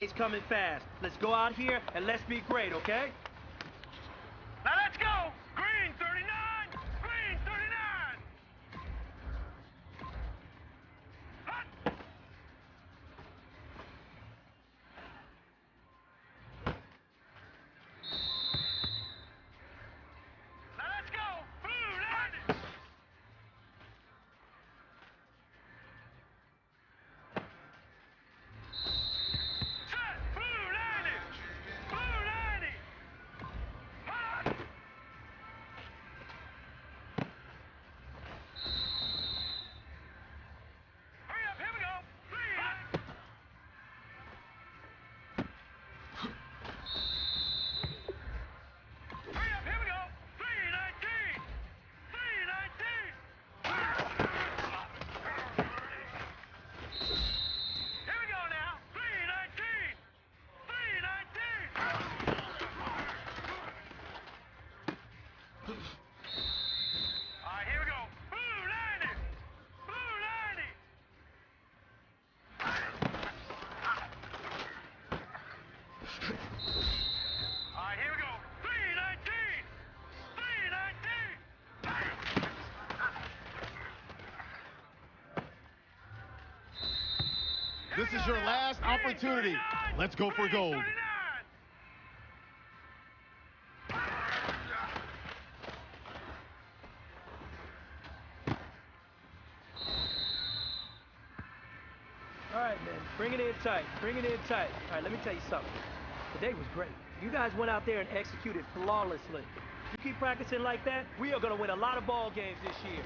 It's coming fast. Let's go out here and let's be great, okay? Now let's go! Green 39! Green 39! Hut! Now let's go! Blue landing! Set! Blue landing! Blue landing! Hut! Hurry up, here we go! Green! Hurry up, here we go! 319! 319! Here we go now! 319! 319! All right, here we go. Blue landing! Blue landing! All right, here we go. 319! 319! This is your last opportunity. Let's go for gold. All right, man. Bring it in tight. Bring it in tight. All right, let me tell you something. Today was great. You guys went out there and executed flawlessly. You keep practicing like that, we are going to win a lot of ball games this year.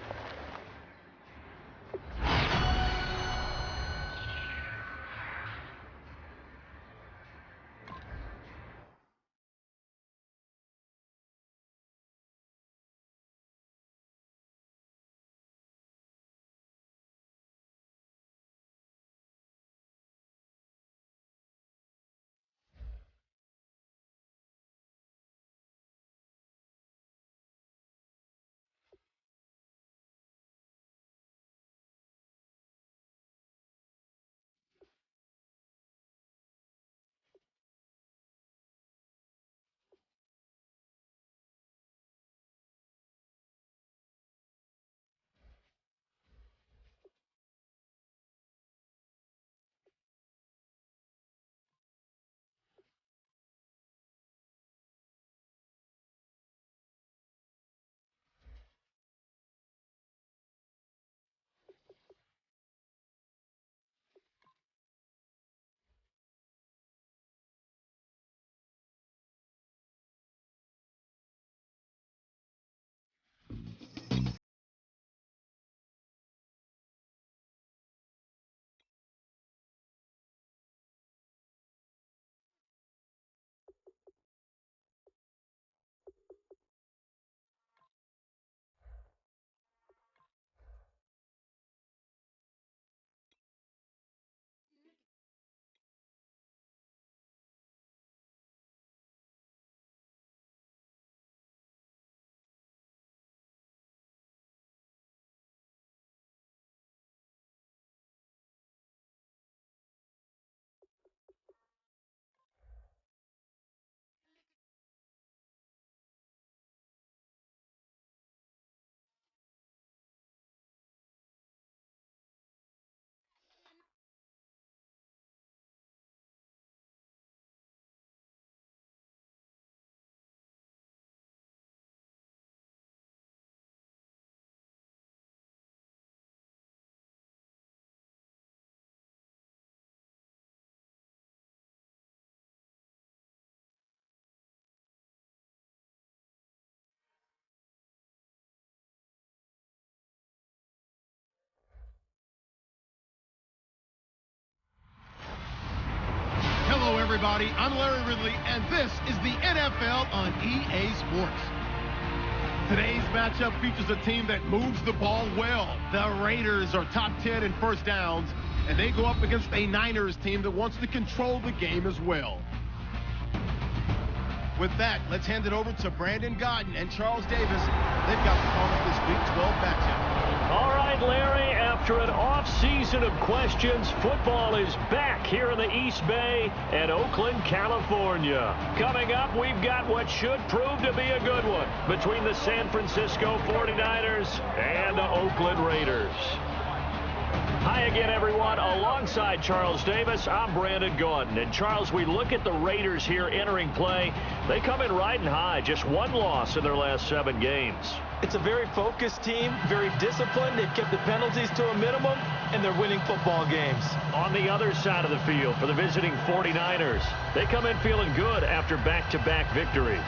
Hello, everybody. I'm Larry Ridley, and this is the NFL on EA Sports. Today's matchup features a team that moves the ball well. The Raiders are top 10 in first downs, and they go up against a Niners team that wants to control the game as well. With that, let's hand it over to Brandon Godden and Charles Davis. They've got the call of this Week 12 matchup. All right, Larry, after an off-season of questions, football is back here in the East Bay and Oakland, California. Coming up, we've got what should prove to be a good one between the San Francisco 49ers and the Oakland Raiders. Hi again, everyone. Alongside Charles Davis, I'm Brandon Gordon. And Charles, we look at the Raiders here entering play. They come in riding high, just one loss in their last 7 games. It's a very focused team, very disciplined. They've kept the penalties to a minimum, and they're winning football games. On the other side of the field for the visiting 49ers, they come in feeling good after back-to-back victories.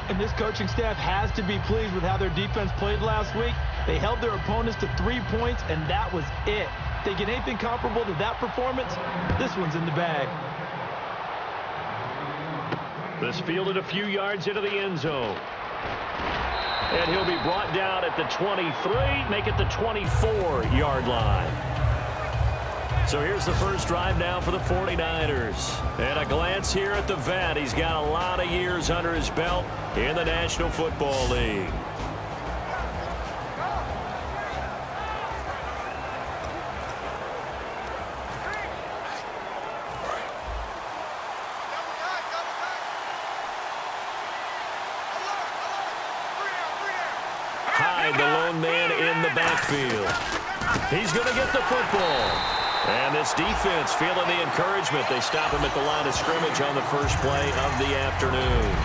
And this coaching staff has to be pleased with how their defense played last week. They held their opponents to 3 points, and that was it. If they get anything comparable to that performance, this one's in the bag. This fielded a few yards into the end zone. And he'll be brought down at the 23, make it the 24-yard line. So here's the first drive now for the 49ers. And a glance here at the vet. He's got a lot of years under his belt in the National Football League. Hyde, the lone man in the backfield. He's going to get the football. And this defense feeling the encouragement. They stop him at the line of scrimmage on the first play of the afternoon.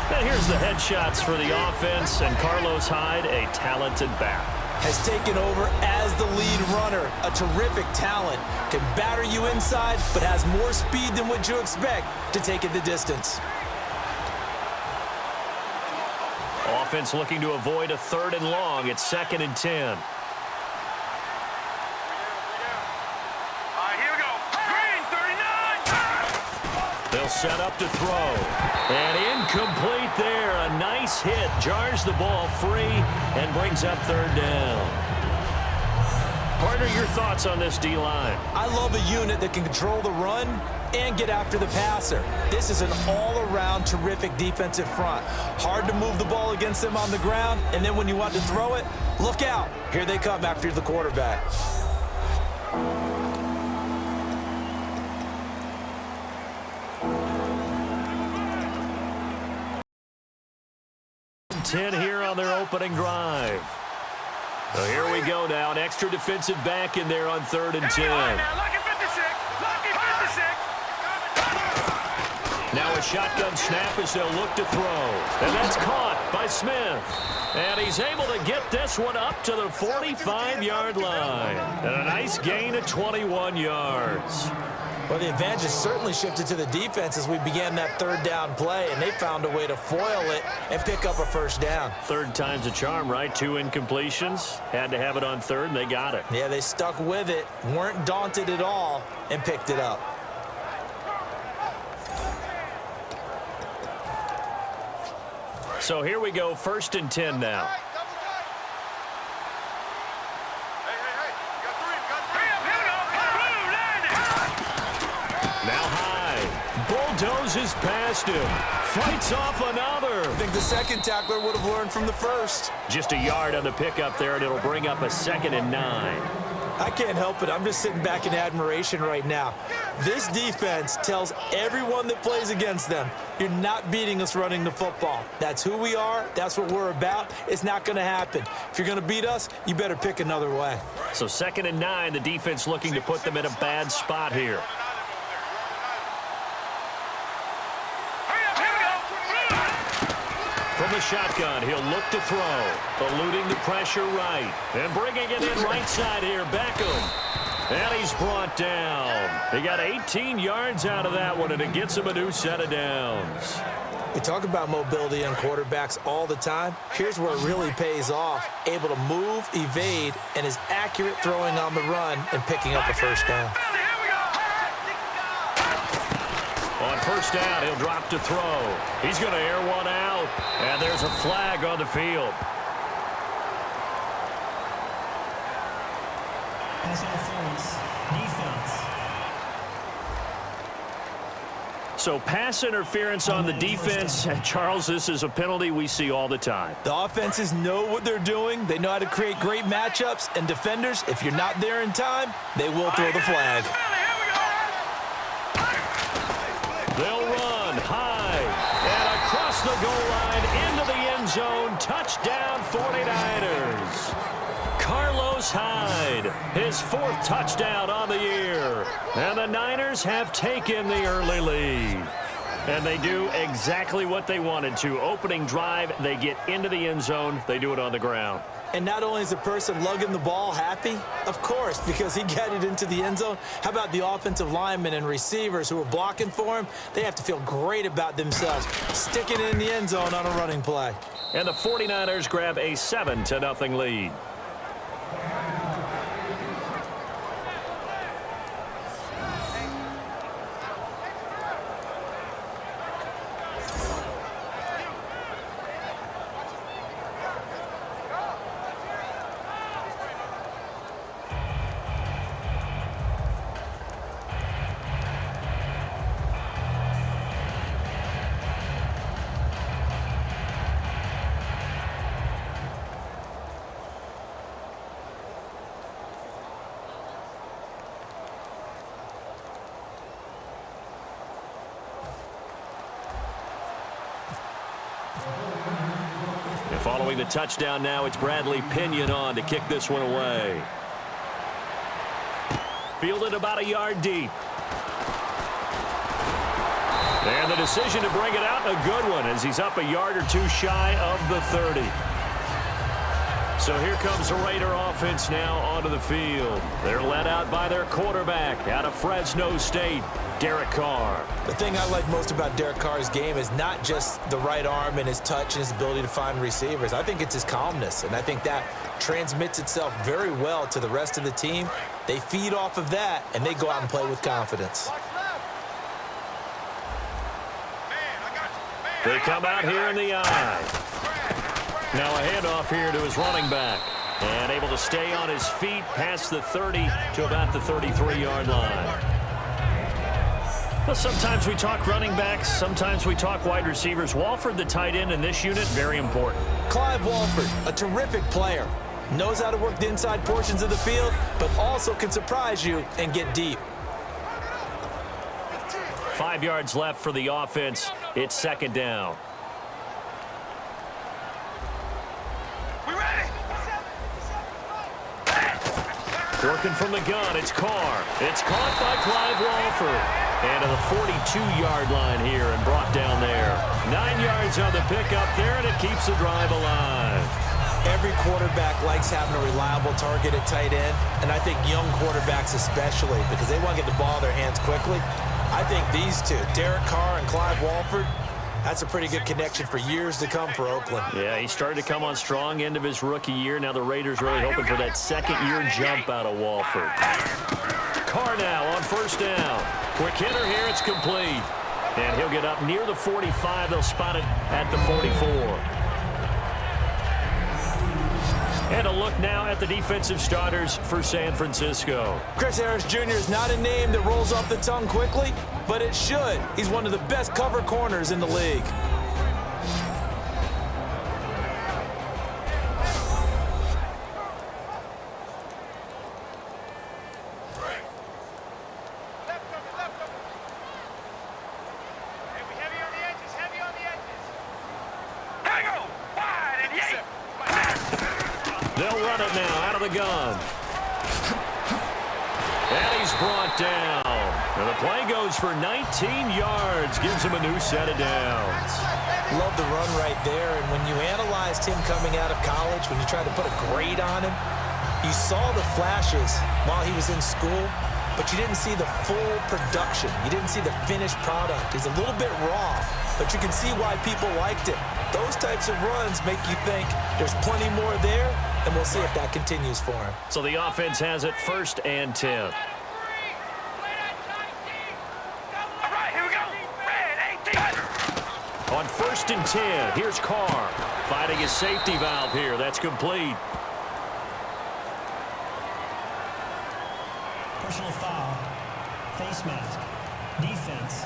And here's the headshots for the offense. And Carlos Hyde, a talented back. Has taken over as the lead runner. A terrific talent. Can batter you inside, but has more speed than what you expect to take it the distance. Offense looking to avoid a 3rd and long. It's 2nd and 10. Here we go. Green, 39. They'll set up to throw. And incomplete there. A nice hit. Jars the ball free and brings up 3rd down. Partner, your thoughts on this D-line? I love a unit that can control the run and get after the passer. This is an all-around terrific defensive front. Hard to move the ball against them on the ground, and then when you want to throw it, look out. Here they come after the quarterback. 10 here on their opening drive. So here we go now. An extra defensive back in there on 3rd and 10. Lucky 56. Lucky 56. Now a shotgun snap as they'll look to throw. And that's caught by Smith. And he's able to get this one up to the 45-yard line. And a nice gain of 21 yards. Well, the advantage has certainly shifted to the defense as we began that 3rd down play, and they found a way to foil it and pick up a 1st down. 3rd time's a charm, right? 2 incompletions. Had to have it on 3rd, and they got it. Yeah, they stuck with it, weren't daunted at all, and picked it up. So here we go, 1st and 10 now. Now Hyde bulldozes past him, fights off another. I think the second tackler would have learned from the first. Just a yard on the pickup there, and it'll bring up a 2nd and 9. I can't help it. I'm just sitting back in admiration right now. This defense tells everyone that plays against them, you're not beating us running the football. That's who we are. That's what we're about. It's not going to happen. If you're going to beat us, you better pick another way. So 2nd and 9, the defense looking to put them in a bad spot here. From the shotgun, he'll look to throw, eluding the pressure right, and bringing it in right side here, Beckham. And he's brought down. He got 18 yards out of that one, and it gets him a new set of downs. We talk about mobility on quarterbacks all the time. Here's where it really pays off. Able to move, evade, and is accurate throwing on the run and picking up a 1st down. On 1st down, he'll drop to throw. He's going to air one out, and there's a flag on the field. Pass interference, defense. So pass interference on the defense. Charles, this is a penalty we see all the time. The offenses know what they're doing. They know how to create great matchups. And defenders, if you're not there in time, they will throw the flag. They'll run high and across the goal line into the end zone. Touchdown 49ers. Carlos Hyde, his 4th touchdown on the year. And the Niners have taken the early lead. And they do exactly what they wanted to. Opening drive, they get into the end zone. They do it on the ground. And not only is the person lugging the ball happy, of course, because he got it into the end zone. How about the offensive linemen and receivers who are blocking for him? They have to feel great about themselves, sticking it in the end zone on a running play. And the 49ers grab a 7-0 lead. Following the touchdown now, it's Bradley Pinion on to kick this one away. Fielded about a yard deep. And the decision to bring it out, a good one, as he's up a yard or two shy of the 30. So here comes the Raider offense now onto the field. They're led out by their quarterback out of Fresno State, Derek Carr. The thing I like most about Derek Carr's game is not just the right arm and his touch and his ability to find receivers. I think it's his calmness, and I think that transmits itself very well to the rest of the team. They feed off of that, and they go out and play with confidence. They come out here in the eye. Now a handoff here to his running back. And able to stay on his feet past the 30 to about the 33-yard line. Well, sometimes we talk running backs, sometimes we talk wide receivers. Walford, the tight end in this unit, very important. Clive Walford, a terrific player. Knows how to work the inside portions of the field, but also can surprise you and get deep. 5 yards left for the offense. It's 2nd down. Working from the gun, it's Carr. It's caught by Clive Walford. And to the 42-yard line here and brought down there. 9 yards on the pickup there, and it keeps the drive alive. Every quarterback likes having a reliable target at tight end, and I think young quarterbacks especially, because they want to get the ball in their hands quickly. I think these two, Derek Carr and Clive Walford, that's a pretty good connection for years to come for Oakland. Yeah, he started to come on strong end of his rookie year. Now the Raiders really hoping for that second-year jump out of Walford. Carr now on 1st down. Quick hitter here, it's complete. And he'll get up near the 45. They'll spot it at the 44. And a look now at the defensive starters for San Francisco. Chris Harris Jr. is not a name that rolls off the tongue quickly, but it should. He's one of the best cover corners in the league. They'll run it now out of the gun. And he's brought down. And the play goes for 19 yards. Gives him a new set of downs. Love the run right there. And when you analyzed him coming out of college, when you tried to put a grade on him, you saw the flashes while he was in school, but you didn't see the full production. You didn't see the finished product. He's a little bit raw, but you can see why people liked it. Those types of runs make you think there's plenty more there, and we'll see if that continues for him. So the offense has it 1st and 10. On 1st and 10, here's Carr. Fighting his safety valve here. That's complete. Personal foul. Face mask. Defense.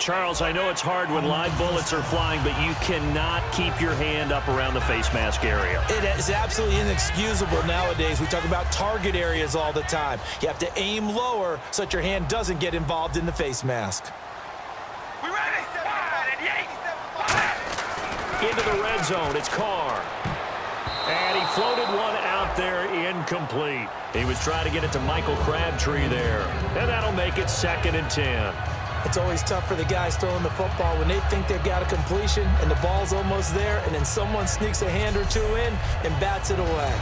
Charles, I know it's hard when live bullets are flying, but you cannot keep your hand up around the face mask area. It is absolutely inexcusable nowadays. We talk about target areas all the time. You have to aim lower so that your hand doesn't get involved in the face mask. We ready? Into the red zone, it's Carr. And he floated one out there incomplete. He was trying to get it to Michael Crabtree there. And that'll make it 2nd and 10. It's always tough for the guys throwing the football when they think they've got a completion and the ball's almost there, and then someone sneaks a hand or two in and bats it away.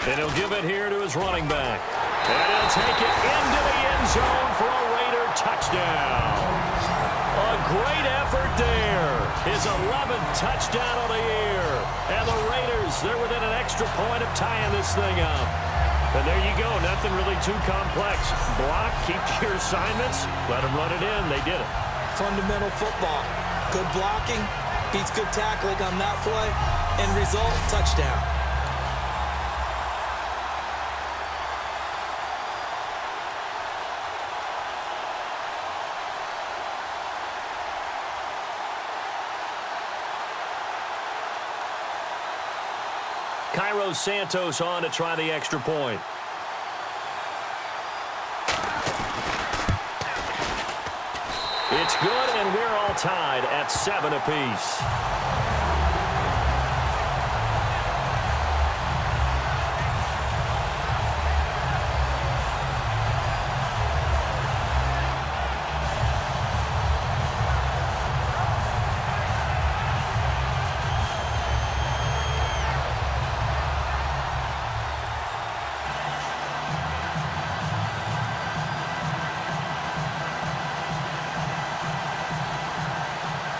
And he'll give it here to his running back. And he'll take it into the end zone for a Raider touchdown. A great effort there. His 11th touchdown of the year. And the Raiders, they're within an extra point of tying this thing up. And there you go. Nothing really too complex. Block, keep to your assignments, let them run it in. They did it. Fundamental football. Good blocking beats good tackling on that play. End result, touchdown. Cairo Santos on to try the extra point. It's good, and we're all tied at 7 apiece.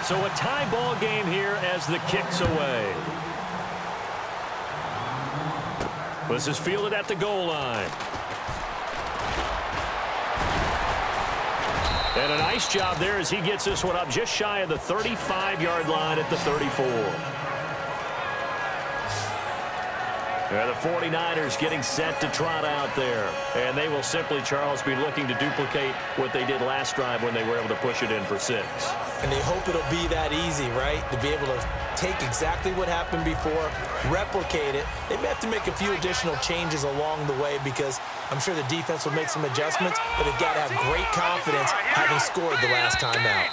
So a tie ball game here as the kick's away. This is fielded at the goal line. And a nice job there as he gets this one up just shy of the 35-yard line at the 34. And the 49ers getting set to trot out there. And they will simply, Charles, be looking to duplicate what they did last drive when they were able to push it in for 6. And they hope it'll be that easy, right? To be able to take exactly what happened before, replicate it. They may have to make a few additional changes along the way because I'm sure the defense will make some adjustments, but they've got to have great confidence having scored the last time out.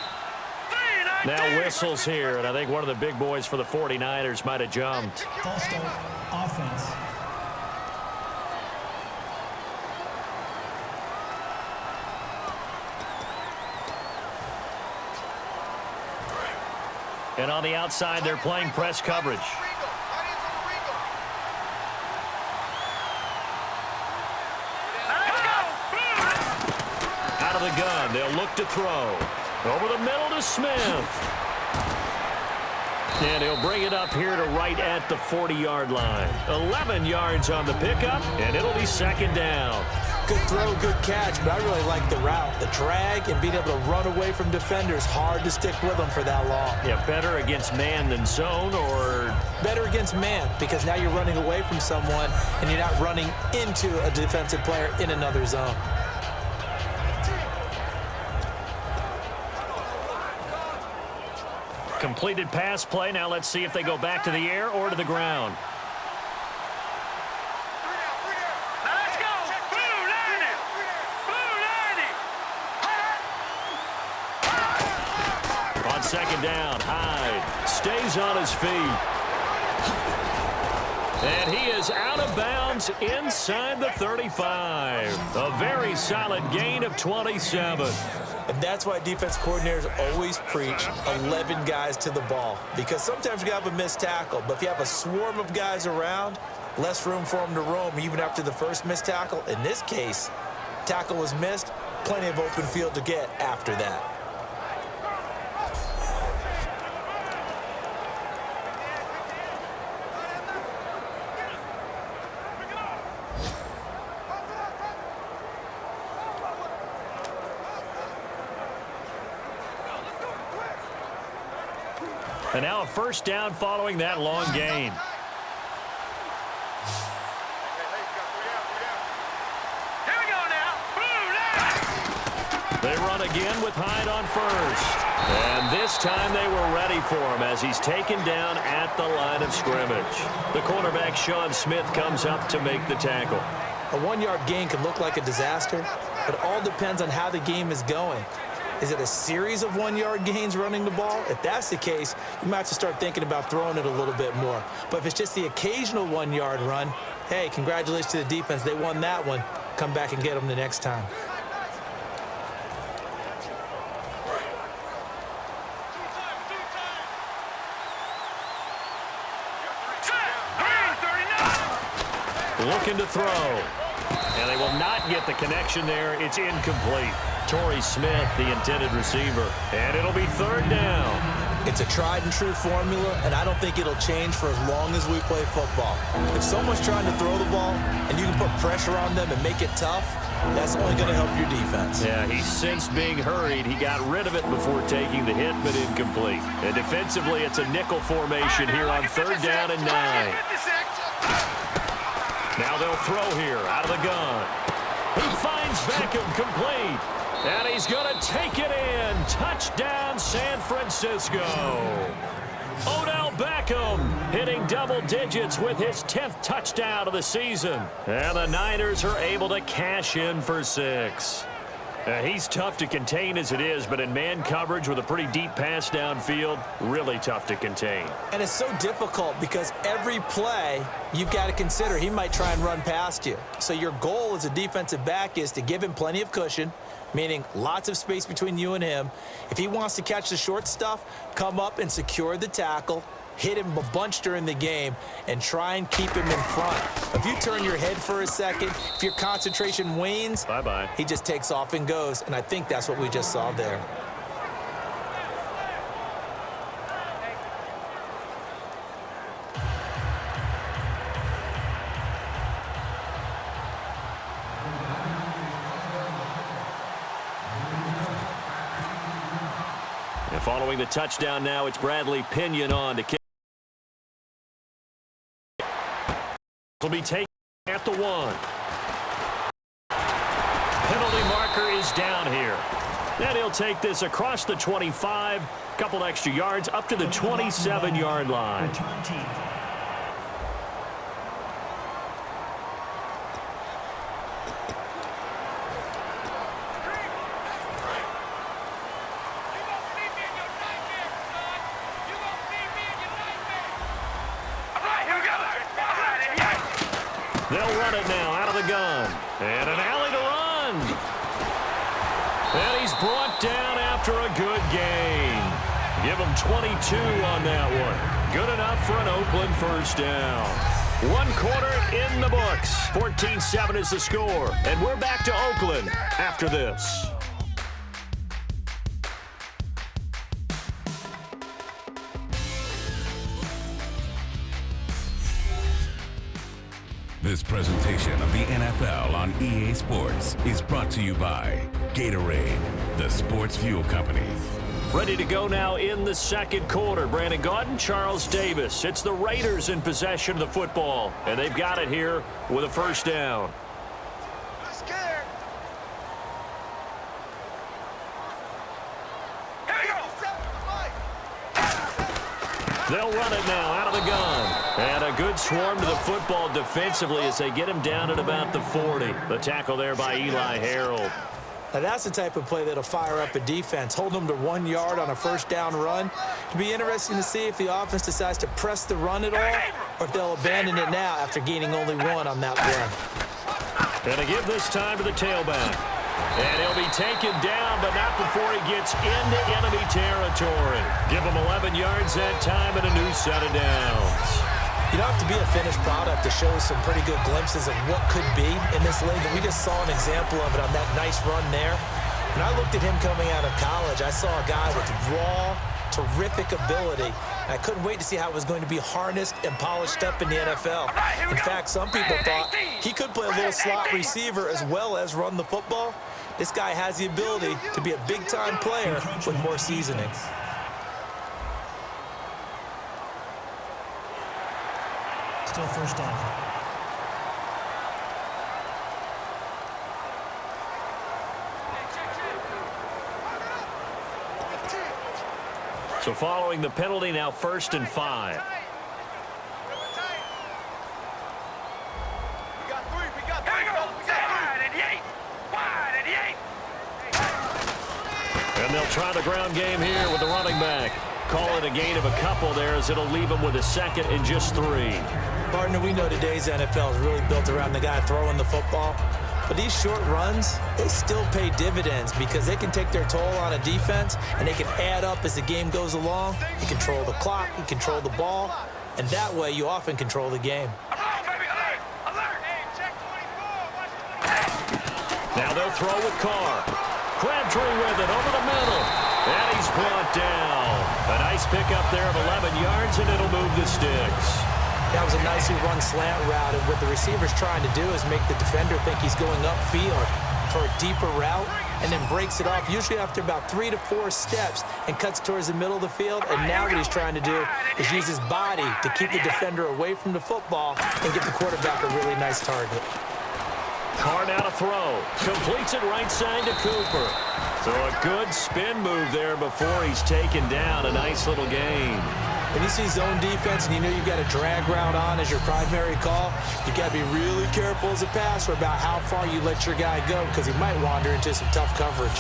Now whistles here, and I think one of the big boys for the 49ers might have jumped. False start, offense. And on the outside, they're playing press coverage. Out of the gun, they'll look to throw. Over the middle to Smith. And he'll bring it up here to right at the 40-yard line. 11 yards on the pickup, and it'll be 2nd down. Good throw, good catch, but I really like the route. The drag and being able to run away from defenders, hard to stick with them for that long. Yeah, better against man than zone, or? Better against man, because now you're running away from someone and you're not running into a defensive player in another zone. Completed pass play. Now let's see if they go back to the air or to the ground. Let's go! Blue 90! Blue 90! On 2nd down, Hyde stays on his feet. And he is out of bounds inside the 35. A very solid gain of 27. And that's why defense coordinators always preach 11 guys to the ball. Because sometimes you have a missed tackle, but if you have a swarm of guys around, less room for them to roam even after the first missed tackle. In this case, tackle was missed, plenty of open field to get after that. And now a first down following that long gain. Here we go now. They run again with Hyde on first. And this time they were ready for him as he's taken down at the line of scrimmage. The cornerback, Sean Smith, comes up to make the tackle. A 1-yard gain can look like a disaster, but it all depends on how the game is going. Is it a series of 1-yard gains running the ball? If that's the case, you might have to start thinking about throwing it a little bit more. But if it's just the occasional 1-yard run, hey, congratulations to the defense. They won that one. Come back and get them the next time. Looking to throw. And they will not get the connection there. It's incomplete. Torrey Smith, the intended receiver. And it'll be third down. It's a tried and true formula, and I don't think it'll change for as long as we play football. If someone's trying to throw the ball and you can put pressure on them and make it tough, that's only going to help your defense. Yeah, he's since being hurried. He got rid of it before taking the hit, but incomplete. And defensively, it's a nickel formation here on third down and 9. Now they'll throw here out of the gun. He finds Beckham complete. And he's going to take it in. Touchdown, San Francisco. Odell Beckham hitting double digits with his 10th touchdown of the season. And the Niners are able to cash in for 6. He's tough to contain as it is, but in man coverage with a pretty deep pass downfield, really tough to contain. And it's so difficult because every play you've got to consider he might try and run past you. So your goal as a defensive back is to give him plenty of cushion, meaning lots of space between you and him. If he wants to catch the short stuff, come up and secure the tackle, hit him a bunch during the game, and try and keep him in front. If you turn your head for a second, if your concentration wanes, bye-bye. He just takes off and goes, and I think that's what we just saw there. And following the touchdown now, it's Bradley Pinion on to kick. Will be taken at the 1. Penalty marker is down here. And he'll take this across the 25, couple extra yards up to the 27-yard line. Return team. They'll run it now out of the gun. And an alley to run. And he's brought down after a good gain. Give him 22 on that one. Good enough for an Oakland first down. 1 quarter in the books. 14-7 is the score. And we're back to Oakland after this. This presentation of the NFL on EA Sports is brought to you by Gatorade, the sports fuel company. Ready to go now in the second quarter. Brandon Gaudin, Charles Davis. It's the Raiders in possession of the football, and they've got it here with a first down. They'll run it now out of the gun. And a good swarm to the football defensively as they get him down at about the 40. The tackle there by Eli Harold. Now that's the type of play that'll fire up a defense. Hold them to 1 yard on a first down run. It'll be interesting to see if the offense decides to press the run at all or if they'll abandon it now after gaining only 1 on that run. And to give this time to the tailback. And he'll be taken down, but not before he gets into enemy territory. Give him 11 yards that time and a new set of downs. You don't have to be a finished product to show some pretty good glimpses of what could be in this league, and we just saw an example of it on that nice run there. When I looked at him coming out of college, I saw a guy with raw, terrific ability. I couldn't wait to see how it was going to be harnessed and polished up in the NFL. In fact, some people thought he could play a little slot receiver as well as run the football. This guy has the ability to be a big-time player with more seasoning. Still first down. So following the penalty, now 1st and 5. And they'll try the ground game here with the running back. Call it a gain of a couple there as it'll leave him with a 2nd and just 3. Partner, we know today's NFL is really built around the guy throwing the football. But these short runs, they still pay dividends because they can take their toll on a defense and they can add up as the game goes along. You control the clock, you control the ball, and that way you often control the game. Now they'll throw with Carr. Crabtree with it over the middle. And he's brought down. A nice pickup there of 11 yards, and it'll move the sticks. That was a nicely run slant route, and what the receiver's trying to do is make the defender think he's going upfield for a deeper route and then breaks it off, usually after about 3 to 4 steps, and cuts towards the middle of the field. And now what he's trying to do is use his body to keep the defender away from the football and get the quarterback a really nice target. Carr now to throw. Completes it right side to Cooper. So a good spin move there before he's taken down. A nice little gain. When you see zone defense and you know you've got a drag route on as your primary call, you've got to be really careful as a passer about how far you let your guy go because he might wander into some tough coverage.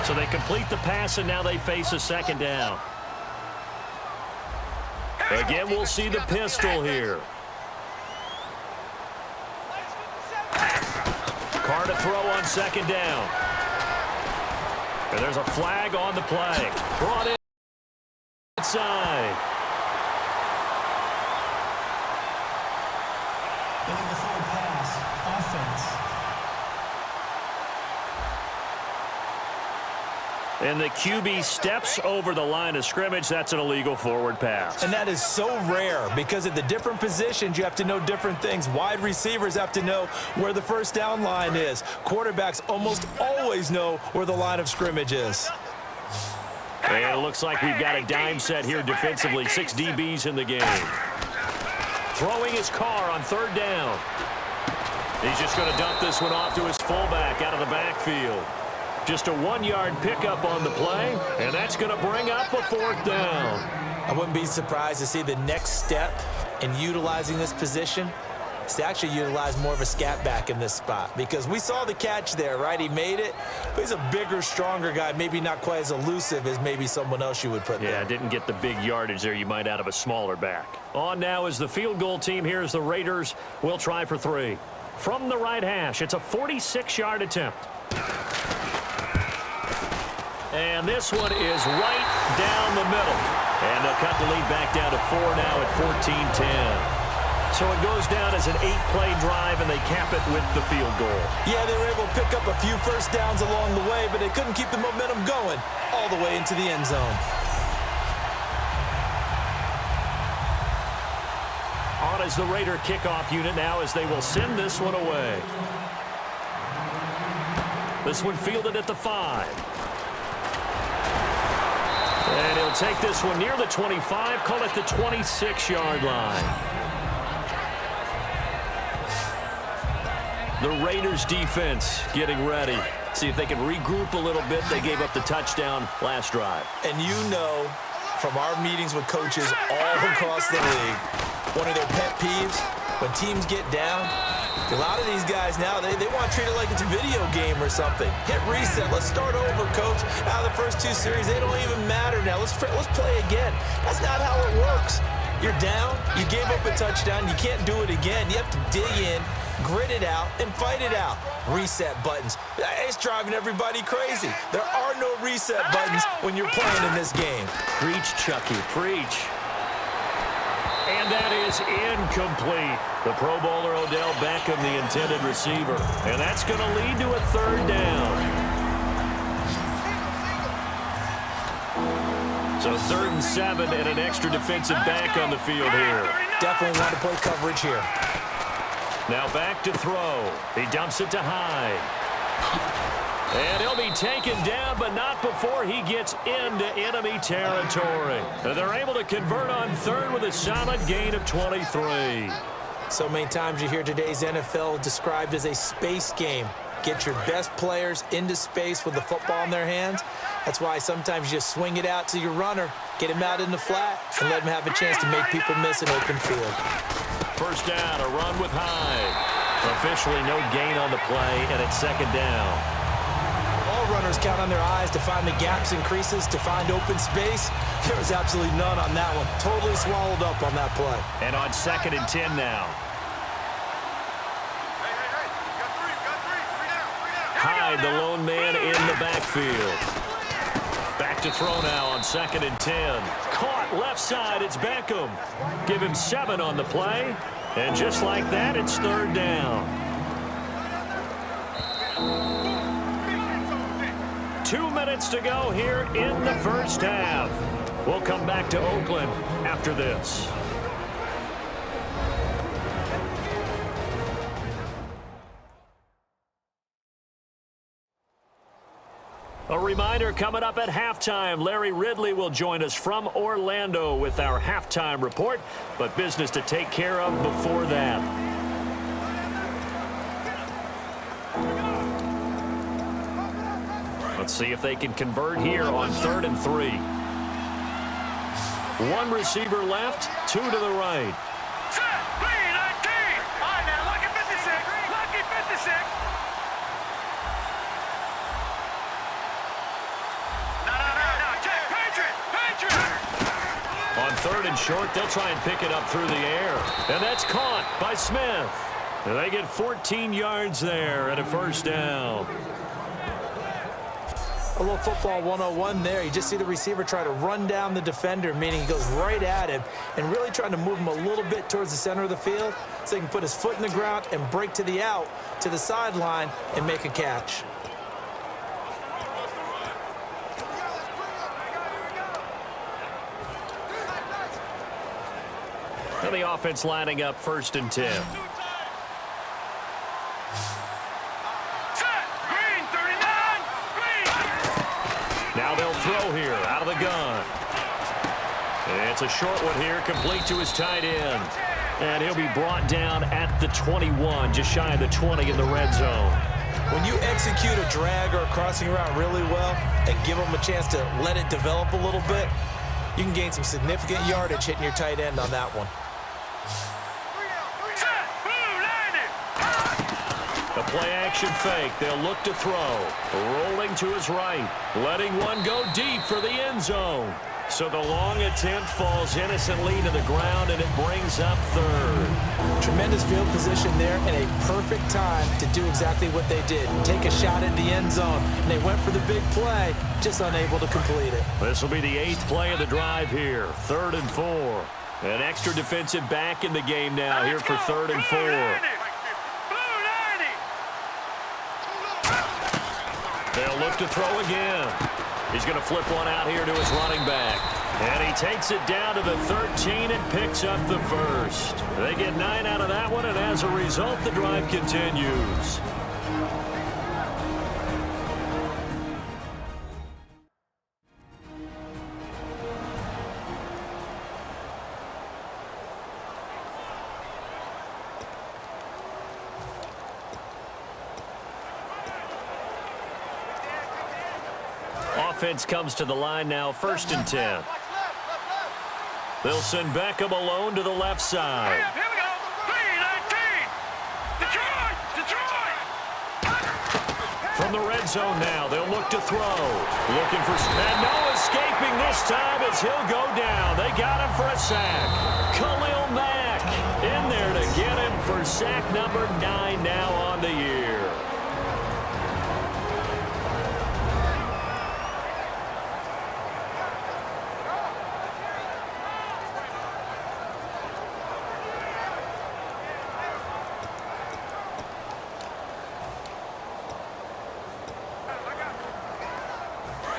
So they complete the pass, and now they face a 2nd down. Again, we'll see the pistol here. Carr to throw on 2nd down. And there's a flag on the play. Brought in inside. Illegal forward pass. Offense. And the QB steps over the line of scrimmage. That's an illegal forward pass. And that is so rare because at the different positions, you have to know different things. Wide receivers have to know where the first down line is. Quarterbacks almost always know where the line of scrimmage is. And it looks like we've got a dime set here defensively. 6 DBs in the game. Throwing his Carr on 3rd down. He's just going to dump this one off to his fullback out of the backfield. Just a 1-yard pickup on the play, and that's going to bring up a 4th down. I wouldn't be surprised to see the next step in utilizing this position is to actually utilize more of a scat back in this spot because we saw the catch there, right? He made it, but he's a bigger, stronger guy, maybe not quite as elusive as maybe someone else you would put there. Yeah, didn't get the big yardage there you might out of a smaller back. On now is the field goal team. Here's the Raiders. We'll try for 3. From the right hash, it's a 46-yard attempt. And this one is right down the middle. And they'll cut the lead back down to 4 now at 14-10. So it goes down as an 8-play drive, and they cap it with the field goal. Yeah, they were able to pick up a few first downs along the way, but they couldn't keep the momentum going all the way into the end zone. On as the Raider kickoff unit now as they will send this one away. This one fielded at the 5. And he'll take this one near the 25, call it the 26-yard line. The Raiders defense getting ready. See if they can regroup a little bit. They gave up the touchdown last drive. And you know from our meetings with coaches all across the league, one of their pet peeves, when teams get down, a lot of these guys now, they want to treat it like it's a video game or something. Hit reset. Let's start over, coach. Out of the first 2 series, they don't even matter now. Let's play again. That's not how it works. You're down. You gave up a touchdown. You can't do it again. You have to dig in. grit it out, and fight it out. Reset buttons. It's driving everybody crazy. There are no reset buttons when you're playing in this game. Preach, Chucky, preach. And that is incomplete. The Pro Bowler Odell Beckham, the intended receiver. And that's going to lead to a third down. So 3rd and 7 and an extra defensive back on the field here. Definitely want to play coverage here. Now back to throw. He dumps it to Hyde. And he'll be taken down, but not before he gets into enemy territory. And they're able to convert on 3rd with a solid gain of 23. So many times you hear today's NFL described as a space game. Get your best players into space with the football in their hands. That's why sometimes you just swing it out to your runner, get him out in the flat, and let him have a chance to make people miss an open field. First down, a run with Hyde. Officially no gain on the play, and it's 2nd down. All runners count on their eyes to find the gaps and creases, to find open space. There was absolutely none on that one. Totally swallowed up on that play. And on 2nd and 10 now. Hyde, the lone man in the backfield. Back to throw now on 2nd and 10. Caught left side, it's Beckham. Give him 7 on the play. And just like that, it's 3rd down. 2 minutes to go here in the first half. We'll come back to Oakland after this. A reminder coming up at halftime, Larry Ridley will join us from Orlando with our halftime report, but business to take care of before that. Let's see if they can convert here on 3rd and 3. 1 receiver left, 2 to the right. Set, 3-19. All right, now, lucky 56. Lucky 56. On 3rd and short, they'll try and pick it up through the air. And that's caught by Smith. And they get 14 yards there and a first down. A little football 101 there. You just see the receiver try to run down the defender, meaning he goes right at him and really trying to move him a little bit towards the center of the field so he can put his foot in the ground and break to the out, to the sideline, and make a catch. And the offense lining up 1st and 10. Now they'll throw here out of the gun. And it's a short one here, complete to his tight end. And he'll be brought down at the 21, just shy of the 20 in the red zone. When you execute a drag or a crossing route really well and give them a chance to let it develop a little bit, you can gain some significant yardage hitting your tight end on that one. The play-action fake. They'll look to throw. Rolling to his right. Letting one go deep for the end zone. So the long attempt falls innocently to the ground, and it brings up 3rd. Tremendous field position there and a perfect time to do exactly what they did. Take a shot at the end zone. And they went for the big play, just unable to complete it. This will be the 8th play of the drive here. 3rd and 4. An extra defensive back in the game now here for 3rd and 4. They'll look to throw again. He's going to flip one out here to his running back. And he takes it down to the 13 and picks up the first. They get 9 out of that one, and as a result, the drive continues. Offense comes to the line now, 1st and 10. They'll send Beckham alone to the left side. Here we go. 3-19. Detroit! Detroit! From the red zone now, they'll look to throw. Looking for, and no escaping this time as he'll go down. They got him for a sack. Khalil Mack in there to get him for sack number 9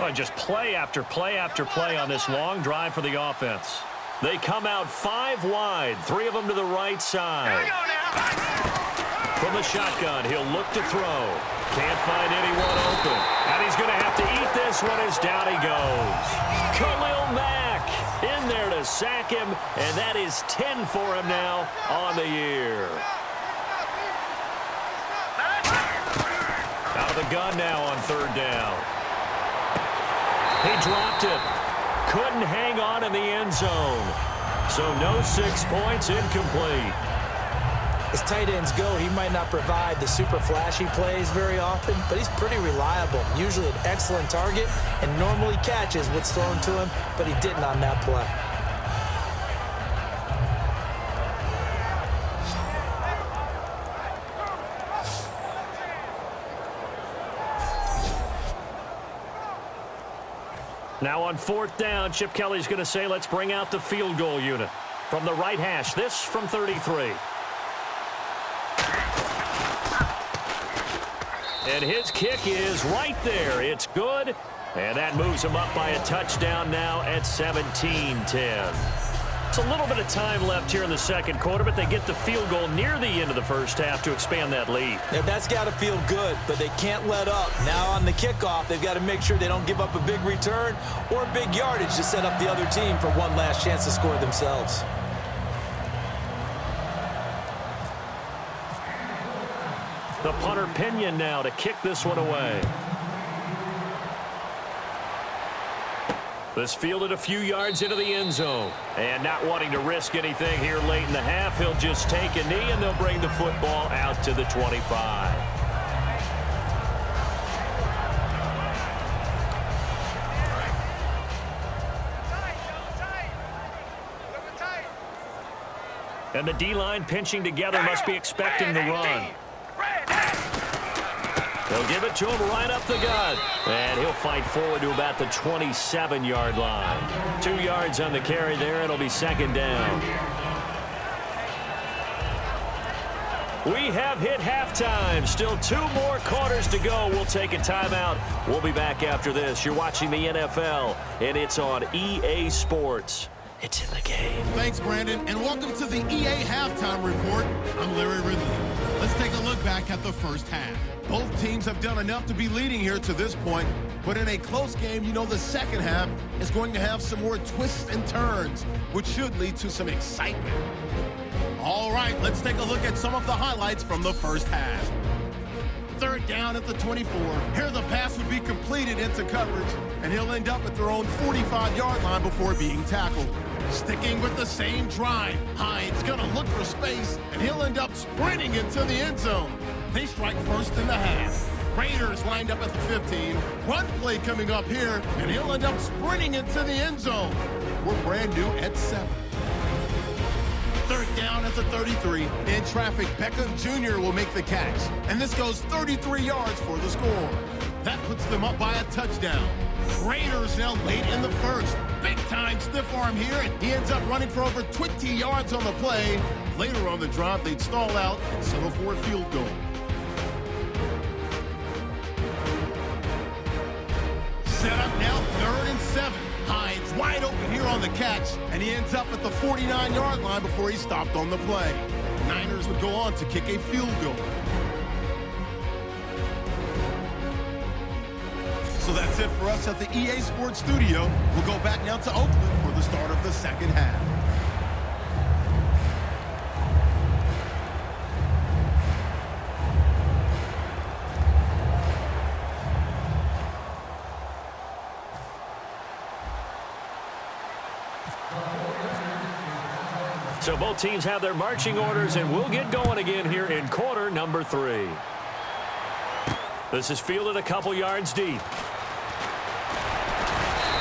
Well, just play after play after play on this long drive for the offense. They come out 5 wide, 3 of them to the right side. From the shotgun, he'll look to throw. Can't find anyone open. And he's going to have to eat this one as down he goes. Khalil Mack in there to sack him, and that is 10 for him now on the year. Out of the gun now on 3rd down. He dropped it. Couldn't hang on in the end zone. So no 6 points, incomplete. As tight ends go, he might not provide the super flashy plays very often, but he's pretty reliable, usually an excellent target, and normally catches what's thrown to him, but he didn't on that play. Now on 4th down, Chip Kelly's going to say, let's bring out the field goal unit. From the right hash, this from 33. And his kick is right there. It's good. And that moves him up by a touchdown now at 17-10. It's a little bit of time left here in the 2nd quarter, but they get the field goal near the end of the 1st half to expand that lead. Now, that's got to feel good, but they can't let up. Now on the kickoff, they've got to make sure they don't give up a big return or big yardage to set up the other team for one last chance to score themselves. The punter Pinion now to kick this one away. This fielded a few yards into the end zone. And not wanting to risk anything here late in the half, he'll just take a knee and they'll bring the football out to the 25. And the D-line pinching together must be expecting the run. They'll give it to him right up the gut. And he'll fight forward to about the 27-yard line. 2 yards on the carry there. It'll be 2nd down. We have hit halftime. Still 2 more quarters to go. We'll take a timeout. We'll be back after this. You're watching the NFL, and it's on EA Sports. It's in the game. Thanks, Brandon, and welcome to the EA Halftime Report. I'm Larry Ridley. Let's take a look back at the 1st half. Both teams have done enough to be leading here to this point, but in a close game, you know the 2nd half is going to have some more twists and turns, which should lead to some excitement. All right, let's take a look at some of the highlights from the 1st half. 3rd down at the 24. Here the pass would be completed into coverage, and he'll end up at their own 45-yard line before being tackled. Sticking with the same drive, Hines gonna look for space, and he'll end up sprinting into the end zone. They strike first in the half. Raiders lined up at the 15. Run play coming up here, and he'll end up sprinting into the end zone. We're brand new at 7. 3rd down at the 33. In traffic, Beckham Jr. will make the catch, and this goes 33 yards for the score. That puts them up by a touchdown. Raiders now late in the 1st. Big-time stiff arm here, and he ends up running for over 20 yards on the play. Later on the drive, they'd stall out and settle for a field goal. Set up now, 3rd and 7. Hines wide open here on the catch, and he ends up at the 49-yard line before he stopped on the play. Niners would go on to kick a field goal. So that's it for us at the EA Sports Studio. We'll go back now to Oakland for the start of the 2nd half. So both teams have their marching orders, and we'll get going again here in quarter number 3. This is fielded a couple yards deep.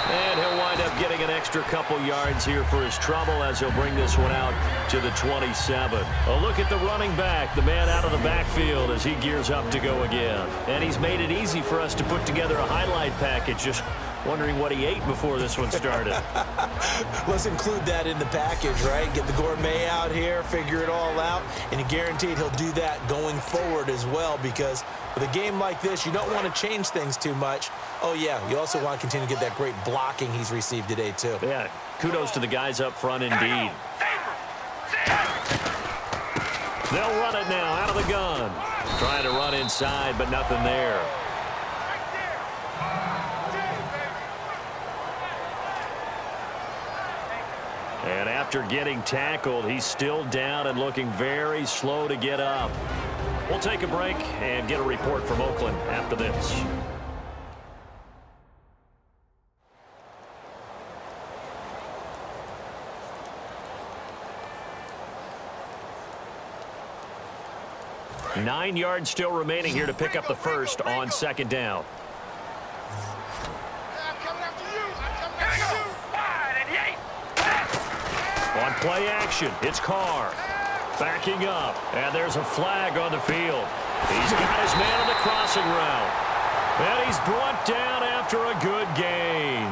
And he'll wind up getting an extra couple yards here for his trouble as he'll bring this one out to the 27. A look at the running back, the man out of the backfield as he gears up to go again. And he's made it easy for us to put together a highlight package. Just Wondering what he ate before this one started. Let's include that in the package, right? Get the gourmet out here, figure it all out, and you're guaranteed he'll do that going forward as well, because with a game like this, you don't want to change things too much. Oh, yeah, you also want to continue to get that great blocking he's received today, too. Yeah, kudos to the guys up front indeed. They'll run it now out of the gun. Trying to run inside, but nothing there. And after getting tackled, he's still down and looking very slow to get up. We'll take a break and get a report from Oakland after this. Nine yards still remaining here to pick up the first on second down. On play action, it's Carr. Backing up, and there's a flag on the field. He's got his man on the crossing route. And he's brought down after a good gain.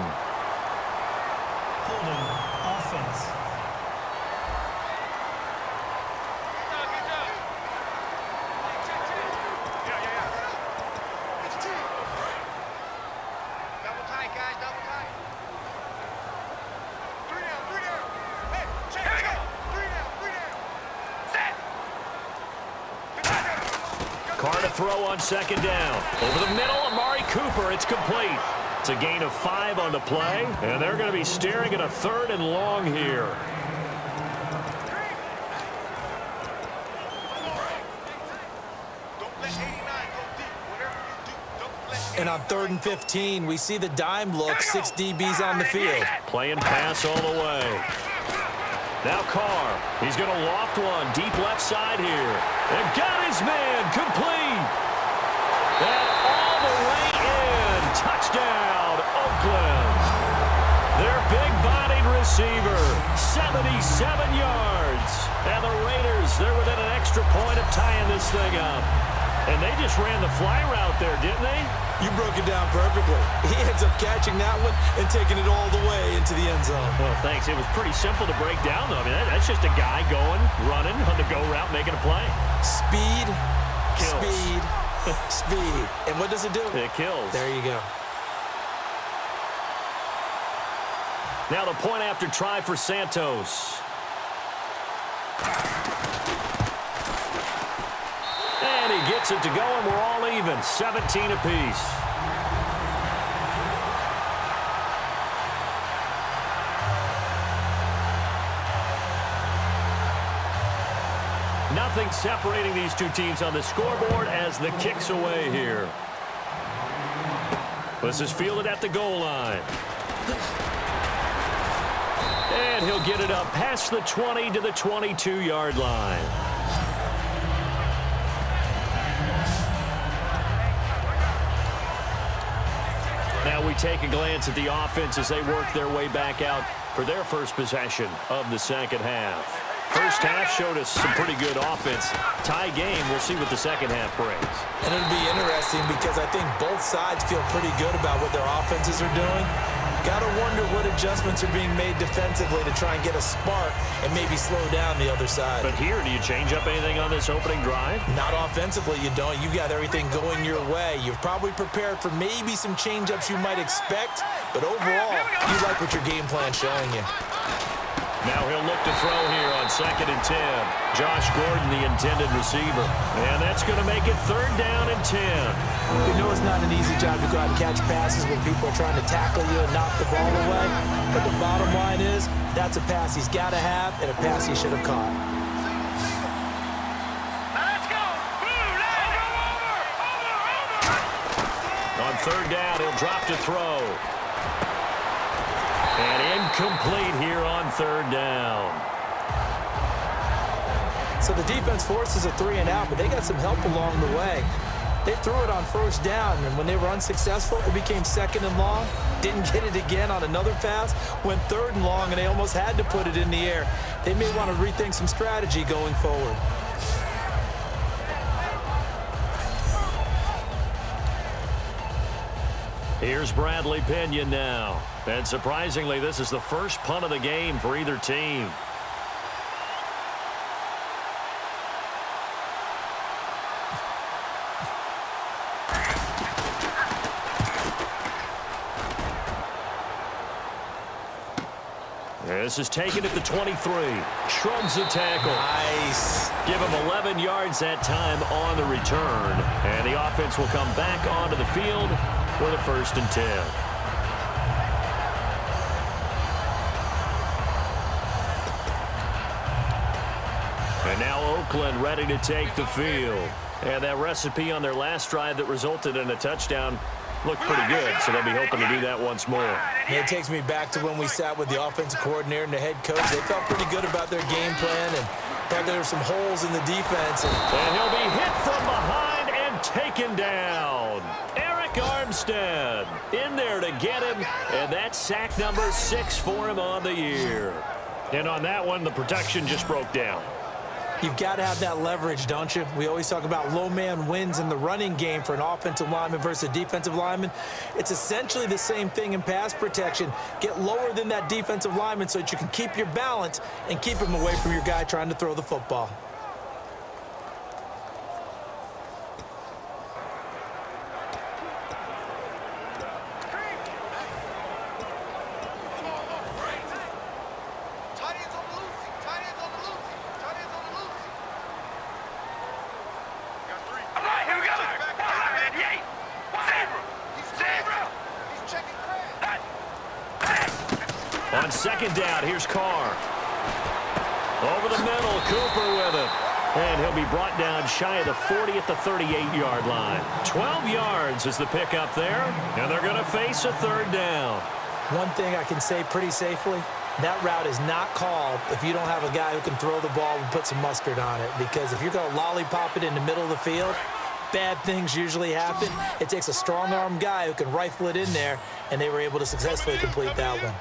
Holding offense. Double tight, guys, double tight. 3 down, 3 down. Hey, check it out. 3 down, 3 down. Set. Carr to throw on second down. Over the middle, Amari Cooper. It's complete. It's a gain of 5 on the play, and they're going to be staring at a 3rd and long here. Don't let 89 go deep. Whatever you do, don't let And on 3rd and 15, we see the dime look, 6 DBs on the field. Playing pass all the way. Now Carr. He's going to loft one deep left side here. And got his man complete. And all the way in. Touchdown, Oakland. Their big-bodied receiver, 77 yards. And the Raiders, they're within an extra point of tying this thing up. And they just ran the fly route there, didn't they? You broke it down perfectly. He ends up catching that one and taking it all the way into the end zone. Well, thanks. It was pretty simple to break down, though. I mean, that's just a guy going, running on the go route, making a play. Speed, Kills. speed, speed. And what does it do? It kills. There you go. Now the point after try for Santos. And he gets it to go, and we're all even, 17 apiece. Nothing separating these two teams on the scoreboard as the kick's away here. This is fielded at the goal line. And he'll get it up past the 20 to the 22-yard line. Now we take a glance at the offense as they work their way back out for their first possession of the second half. First half showed us some pretty good offense. Tie game, we'll see what the second half brings. And it'll be interesting because I think both sides feel pretty good about what their offenses are doing. Got to wonder what adjustments are being made defensively to try and get a spark and maybe slow down the other side. But here, do you change up anything on this opening drive? Not offensively, you don't. You've got everything going your way. You've probably prepared for maybe some change-ups you might expect, but overall, you like what your game plan's showing you. Now he'll look to throw here on 2nd and 10. Josh Gordon, the intended receiver. And that's going to make it 3rd down and 10. You know it's not an easy job to go out and catch passes when people are trying to tackle you and knock the ball away. But the bottom line is, that's a pass he's got to have and a pass he should have caught. Now let's go. Over. On 3rd down, he'll drop to throw. And incomplete here on 3rd down. So the defense forces a 3 and out, but they got some help along the way. They threw it on 1st down, and when they were unsuccessful, it became 2nd and long. Didn't get it again on another pass. Went 3rd and long, and they almost had to put it in the air. They may want to rethink some strategy going forward. Here's Bradley Pinion now. And surprisingly, this is the first punt of the game for either team. This is taken at the 23. Shrugs the tackle. Nice. Give him 11 yards that time on the return. And the offense will come back onto the field with a 1st and 10. And now Oakland ready to take the field. And that recipe on their last drive that resulted in a touchdown looked pretty good, so they'll be hoping to do that once more. It takes me back to when we sat with the offensive coordinator and the head coach. They felt pretty good about their game plan and thought there were some holes in the defense. And he'll be hit from behind and taken down. Eric Armstead in there to get him, and that's sack number 6 for him on the year. And on that one, the protection just broke down. You've got to have that leverage, don't you? We always talk about low man wins in the running game for an offensive lineman versus a defensive lineman. It's essentially the same thing in pass protection. Get lower than that defensive lineman so that you can keep your balance and keep him away from your guy trying to throw the football. On 2nd down, here's Carr. Over the middle, Cooper with it. And he'll be brought down shy of the 40 at the 38-yard line. 12 yards is the pickup there, and they're going to face a 3rd down. One thing I can say pretty safely, that route is not called if you don't have a guy who can throw the ball and put some mustard on it. Because if you're going to lollipop it in the middle of the field, bad things usually happen. It takes a strong-arm guy who can rifle it in there, and they were able to successfully complete that one.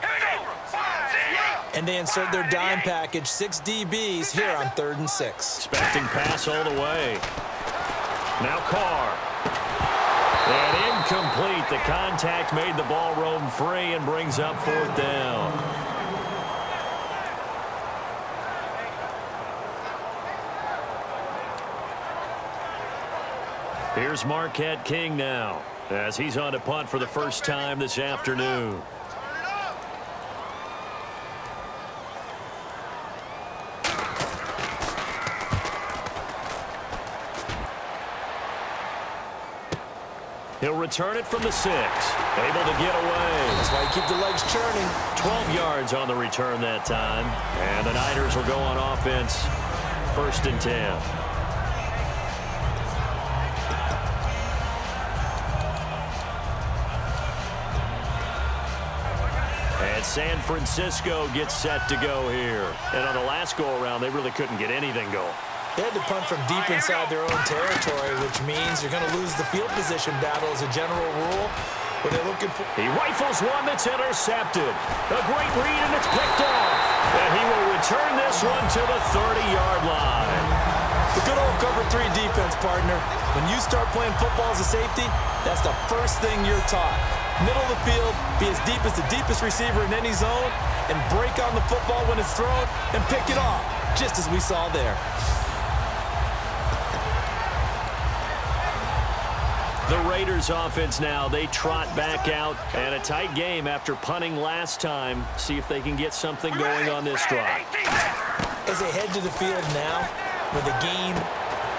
And they insert their dime package, 6 DBs here on 3rd and 6. Expecting pass all the way. Now Carr. And incomplete. The contact made the ball roam free and brings up 4th down. Here's Marquette King now, as he's on to punt for the first time this afternoon. He'll return it from the 6. Able to get away. That's why you keep the legs churning. 12 yards on the return that time. And the Niners will go on offense. 1st and 10. And San Francisco gets set to go here. And on the last go-around, they really couldn't get anything going. They had to punt from deep inside their own territory, which means you're going to lose the field position battle as a general rule. But they're looking for... He rifles one that's intercepted. A great read, and it's picked off. And he will return this one to the 30-yard line. The good old cover 3 defense, partner. When you start playing football as a safety, that's the first thing you're taught. Middle of the field, be as deep as the deepest receiver in any zone, and break on the football when it's thrown, and pick it off, just as we saw there. The Raiders offense now, they trot back out, and a tight game after punting last time. See if they can get something going on this drive. As they head to the field now, with the game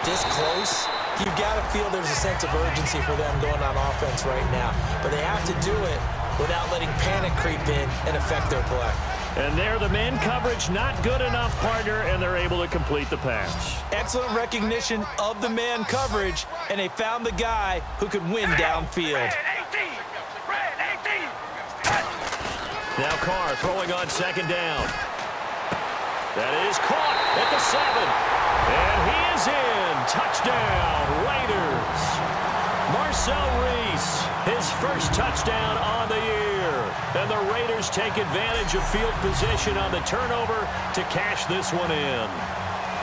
this close, you've got to feel there's a sense of urgency for them going on offense right now. But they have to do it without letting panic creep in and affect their play. And there, the man coverage not good enough, partner, and they're able to complete the pass. Excellent recognition of the man coverage, and they found the guy who could win downfield. Now Carr throwing on 2nd down. That is caught at the 7. And he is in. Touchdown, Raiders. Marcel Reese, his first touchdown on the year. And the Raiders take advantage of field position on the turnover to cash this one in.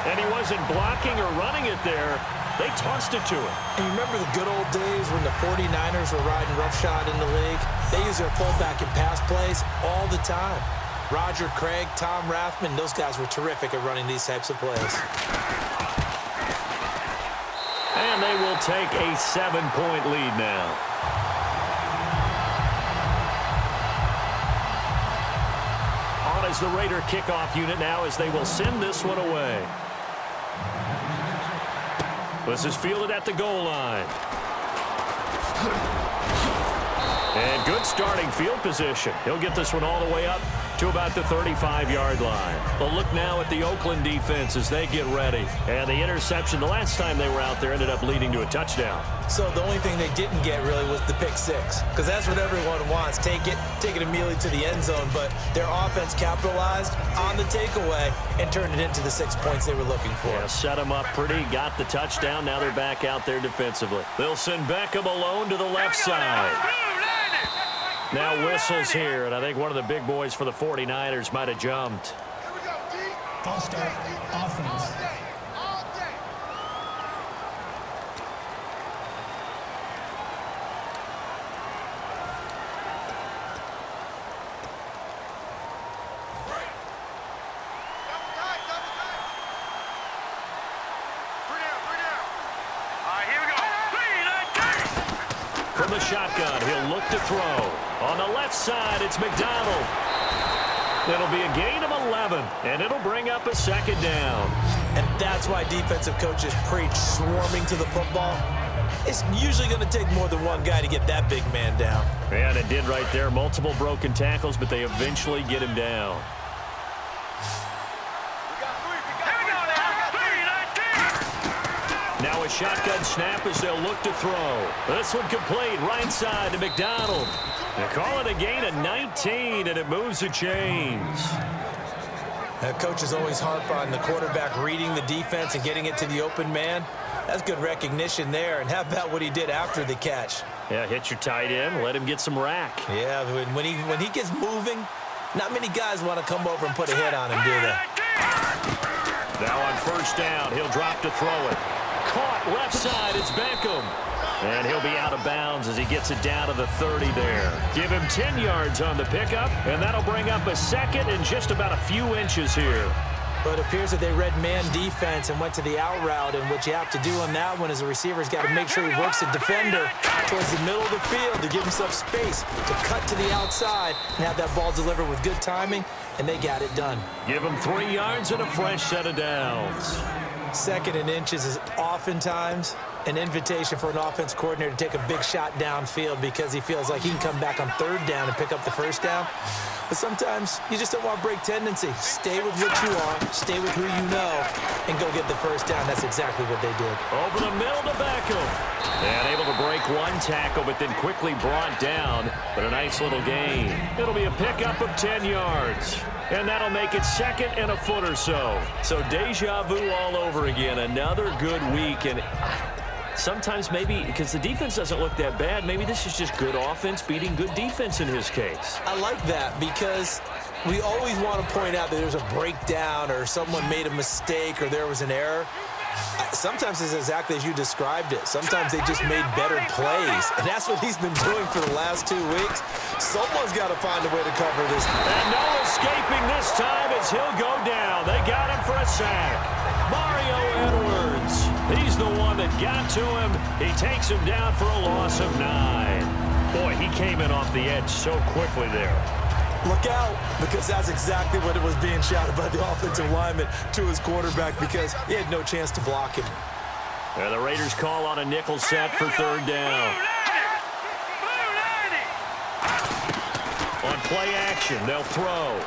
And he wasn't blocking or running it there. They tossed it to him. And you remember the good old days when the 49ers were riding roughshod in the league? They used their fullback in pass plays all the time. Roger Craig, Tom Rathman, those guys were terrific at running these types of plays. And they will take a 7-point lead now. On as the Raider kickoff unit now as they will send this one away. This is fielded at the goal line. And good starting field position. He'll get this one all the way up to about the 35-yard line. But look now at the Oakland defense as they get ready. And the interception the last time they were out there ended up leading to a touchdown. So the only thing they didn't get really was the pick six, because that's what everyone wants. Take it immediately to the end zone. But their offense capitalized on the takeaway and turned it into the 6 points they were looking for. Yeah, set them up pretty, got the touchdown. Now they're back out there defensively. They'll send Beckham alone to the left side. Now whistles here, and I think one of the big boys for the 49ers might have jumped. False start, offense. From the shotgun, he'll look to throw. On the left side, it's McDonald. It'll be a gain of 11, and it'll bring up a second down. And that's why defensive coaches preach swarming to the football. It's usually going to take more than one guy to get that big man down. And it did right there. Multiple broken tackles, but they eventually get him down. Now a shotgun snap as they'll look to throw. This one complete right side to McDonald. They call it a gain of 19, and it moves the chains. Coaches always harp on the quarterback reading the defense and getting it to the open man. That's good recognition there. And how about what he did after the catch? Yeah, hit your tight end, let him get some rack. Yeah, when he gets moving, not many guys want to come over and put a hit on him, do they? Now on first down, he'll drop to throw it. Caught left side, it's Beckham. And he'll be out of bounds as he gets it down to the 30 there. Give him 10 yards on the pickup, and that'll bring up a second and just about a few inches here. But it appears that they read man defense and went to the out route, and what you have to do on that one is the receiver's got to make sure he works the defender towards the middle of the field to give himself space to cut to the outside and have that ball delivered with good timing, and they got it done. Give him 3 yards and a fresh set of downs. Second and inches is oftentimes an invitation for an offense coordinator to take a big shot downfield because he feels like he can come back on third down and pick up the first down. But sometimes you just don't want to break tendency. Stay with what you are, stay with who you know, and go get the first down. That's exactly what they did. Over the middle to Beckham. And able to break one tackle, but then quickly brought down. But a nice little gain. It'll be a pickup of 10 yards. And that'll make it second and a foot or so. So deja vu all over again. Another good week. And sometimes maybe, because the defense doesn't look that bad, maybe this is just good offense beating good defense in his case. I like that because we always want to point out that there's a breakdown or someone made a mistake or there was an error. Sometimes it's exactly as you described it. Sometimes they just made better plays. And that's what he's been doing for the last 2 weeks. Someone's got to find a way to cover this. And no escaping this time as he'll go down. They got him for a sack. Mario Edwards. He's the one that got to him. He takes him down for a loss of 9. Boy, he came in off the edge so quickly there. Look out, because that's exactly what it was being shouted by the offensive lineman to his quarterback because he had no chance to block him. And the Raiders call on a nickel set for third down. On play action, they'll throw.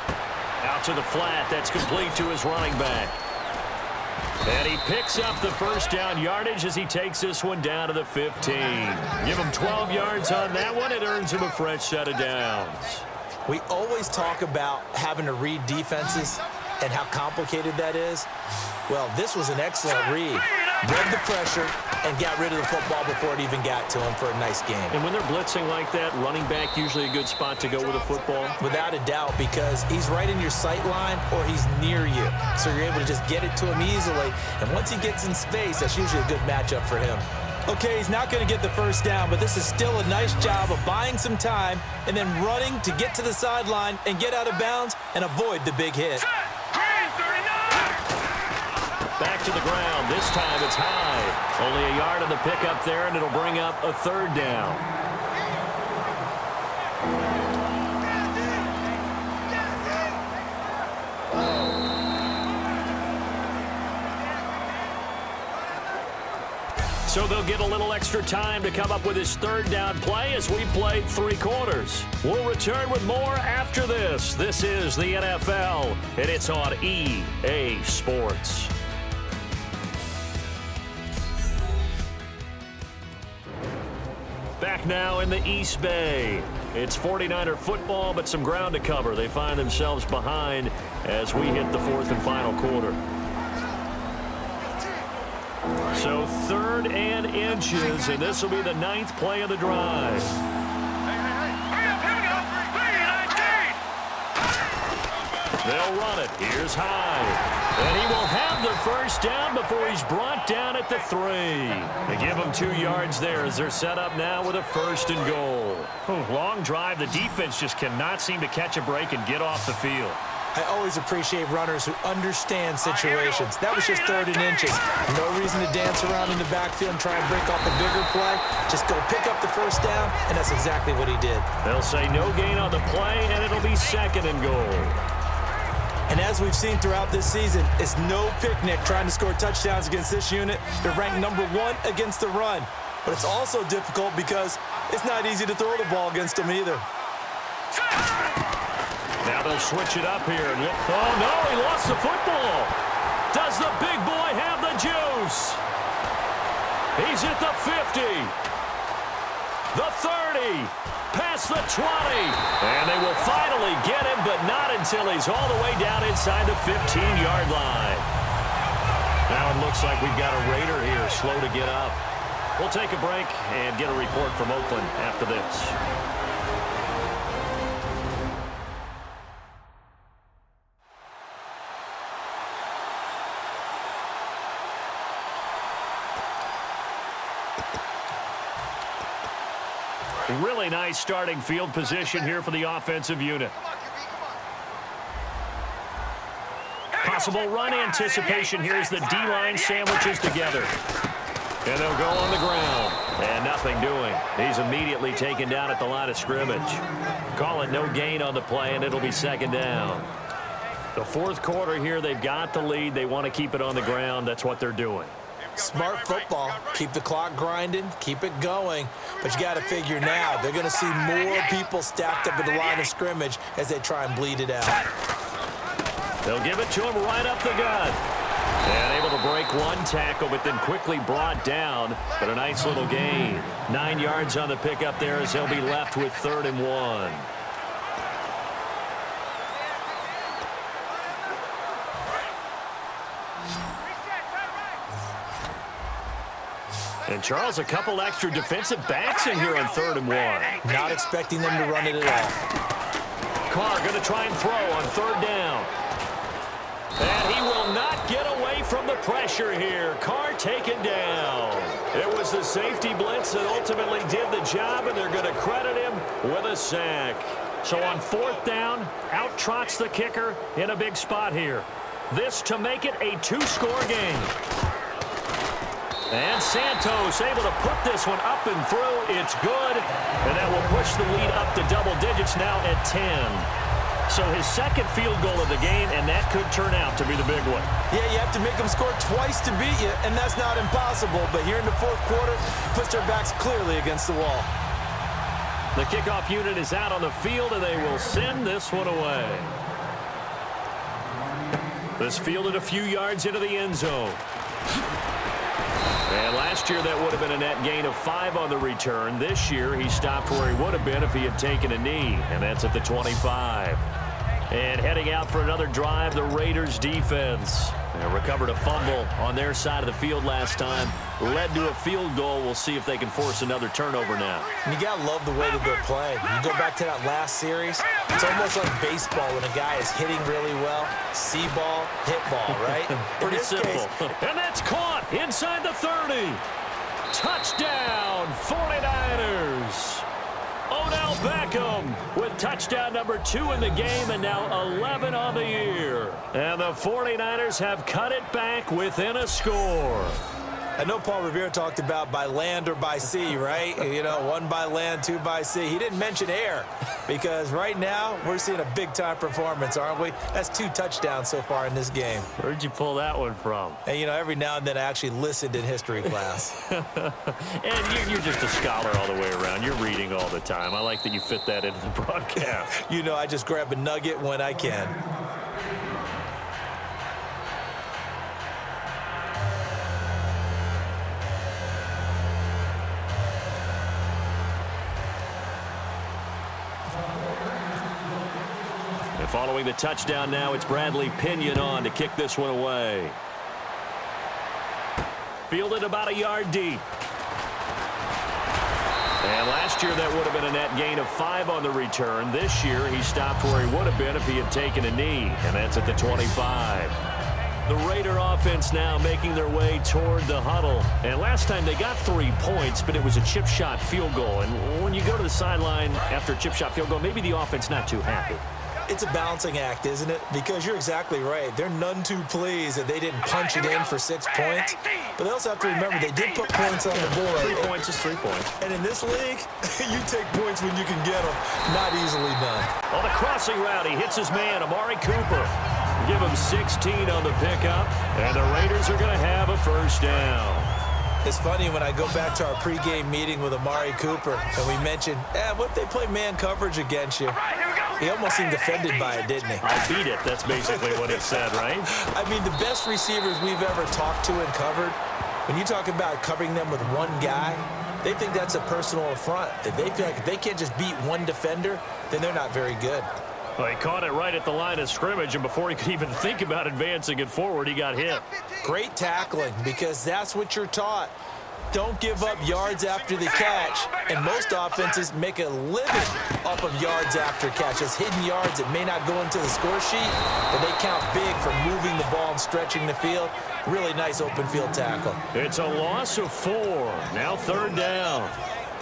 Out to the flat, that's complete to his running back. And he picks up the first down yardage as he takes this one down to the 15. Give him 12 yards on that one. It earns him a fresh set of downs. We always talk about having to read defenses and how complicated that is. Well, this was an excellent read. read the pressure, and got rid of the football before it even got to him for a nice game. And when they're blitzing like that, running back usually a good spot to go with a football? Without a doubt, because he's right in your sight line or he's near you. So you're able to just get it to him easily. And once he gets in space, that's usually a good matchup for him. Okay, he's not going to get the first down, but this is still a nice job of buying some time and then running to get to the sideline and get out of bounds and avoid the big hit. Back to the ground. This time it's high. Only a yard on the pickup there, and it'll bring up a third down. So they'll get a little extra time to come up with his third down play as we play 3 quarters. We'll return with more after this. This is the NFL, and it's on EA Sports. Back now in the East Bay. It's 49er football, but some ground to cover. They find themselves behind as we hit the 4th and final quarter. So 3rd and inches, and this will be the 9th play of the drive. They'll run it. Here's Hyde. And he will have the first down before he's brought down at the 3. They give him 2 yards there as they're set up now with a 1st and goal. Long drive. The defense just cannot seem to catch a break and get off the field. I always appreciate runners who understand situations. That was just 3rd and inches. No reason to dance around in the backfield and try and break off a bigger play. Just go pick up the first down, and that's exactly what he did. They'll say no gain on the play, and it'll be 2nd and goal. And as we've seen throughout this season, it's no picnic trying to score touchdowns against this unit. They're ranked number 1 against the run. But it's also difficult because it's not easy to throw the ball against them either. Now they'll switch it up here. Oh, no, he lost the football. Does the big boy have the juice? He's at the 50. The 30. Past the 20. And they will finally get him, but not until he's all the way down inside the 15-yard line. Now it looks like we've got a Raider here, slow to get up. We'll take a break and get a report from Oakland after this. Really nice starting field position here for the offensive unit. Possible run anticipation here as the D-line sandwiches together. And they'll go on the ground. And nothing doing. He's immediately taken down at the line of scrimmage. Call it no gain on the play, and it'll be 2nd down. The 4th quarter here, they've got the lead. They want to keep it on the ground. That's what they're doing. Smart football. Keep the clock grinding. Keep it going. But you got to figure now, they're going to see more people stacked up at the line of scrimmage as they try and bleed it out. They'll give it to him right up the gut. And able to break 1 tackle, but then quickly brought down. But a nice little gain. 9 yards on the pickup there as he'll be left with 3rd and 1. And Charles, a couple extra defensive backs in here on 3rd and 1. Not expecting them to run it at all. Carr going to try and throw on 3rd down. And he will not get away from the pressure here. Carr taken down. It was the safety blitz that ultimately did the job, and they're going to credit him with a sack. So on 4th down, out trots the kicker in a big spot here. This to make it a 2-score game. And Santos able to put this one up and through. It's good. And that will push the lead up to double digits now at 10. So his 2nd field goal of the game, and that could turn out to be the big one. Yeah, you have to make them score twice to beat you, and that's not impossible. But here in the 4th quarter, puts their backs clearly against the wall. The kickoff unit is out on the field, and they will send this one away. This fielded a few yards into the end zone. And last year, that would have been a net gain of 5 on the return. This year, he stopped where he would have been if he had taken a knee, and that's at the 25. And heading out for another drive, the Raiders defense. They recovered a fumble on their side of the field last time. Led to a field goal. We'll see if they can force another turnover now. And you got to love the way that they're playing. You go back to that last series, it's almost like baseball when a guy is hitting really well. See ball, hit ball, right? Pretty simple. And that's caught inside the 30. Touchdown, 49ers. Odell Beckham with touchdown number 2 in the game and now 11 on the year. And the 49ers have cut it back within a score. I know Paul Revere talked about by land or by sea, right? You know, 1 by land, 2 by sea. He didn't mention air because right now we're seeing a big-time performance, aren't we? That's 2 touchdowns so far in this game. Where'd you pull that one from? And, you know, every now and then I actually listened in history class. And you're just a scholar all the way around. You're reading all the time. I like that you fit that into the broadcast. You know, I just grab a nugget when I can. Following the touchdown now, it's Bradley Pinion on to kick this one away. Fielded about a yard deep. And last year that would have been a net gain of 5 on the return. This year he stopped where he would have been if he had taken a knee, and that's at the 25. The Raider offense now making their way toward the huddle. And last time they got 3 points, but it was a chip shot field goal. And when you go to the sideline after a chip shot field goal, maybe the offense not too happy. It's a balancing act, isn't it? Because you're exactly right. They're none too pleased that they didn't punch it in for 6 points. But they also have to remember they did put points on the board. 3 points is 3 points. And in this league, you take points when you can get them. Not easily done. On the crossing route, he hits his man, Amari Cooper. Give him 16 on the pickup. And the Raiders are going to have a first down. It's funny when I go back to our pregame meeting with Amari Cooper and we mentioned, what if they play man coverage against you? He almost seemed offended by it, didn't he? I beat it. That's basically what he said, right? I mean, the best receivers we've ever talked to and covered, when you talk about covering them with one guy, they think that's a personal affront. If they feel like if they can't just beat one defender, then they're not very good. Well, he caught it right at the line of scrimmage, and before he could even think about advancing it forward, he got hit. Great tackling, because that's what you're taught. Don't give up yards after the catch, and most offenses make a living off of yards after catch. Those hidden yards that may not go into the score sheet, but they count big for moving the ball and stretching the field. Really nice open field tackle. It's a loss of 4. Now 3rd down.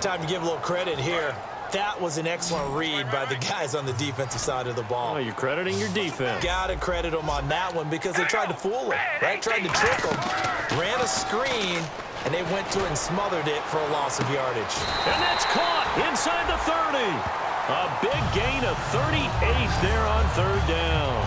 Time to give a little credit here. That was an excellent read by the guys on the defensive side of the ball. Oh, you're crediting your defense. Gotta credit them on that one because they tried to fool him, right? Tried to trick him, ran a screen, and they went to it and smothered it for a loss of yardage. And that's caught inside the 30. A big gain of 38 there on 3rd down.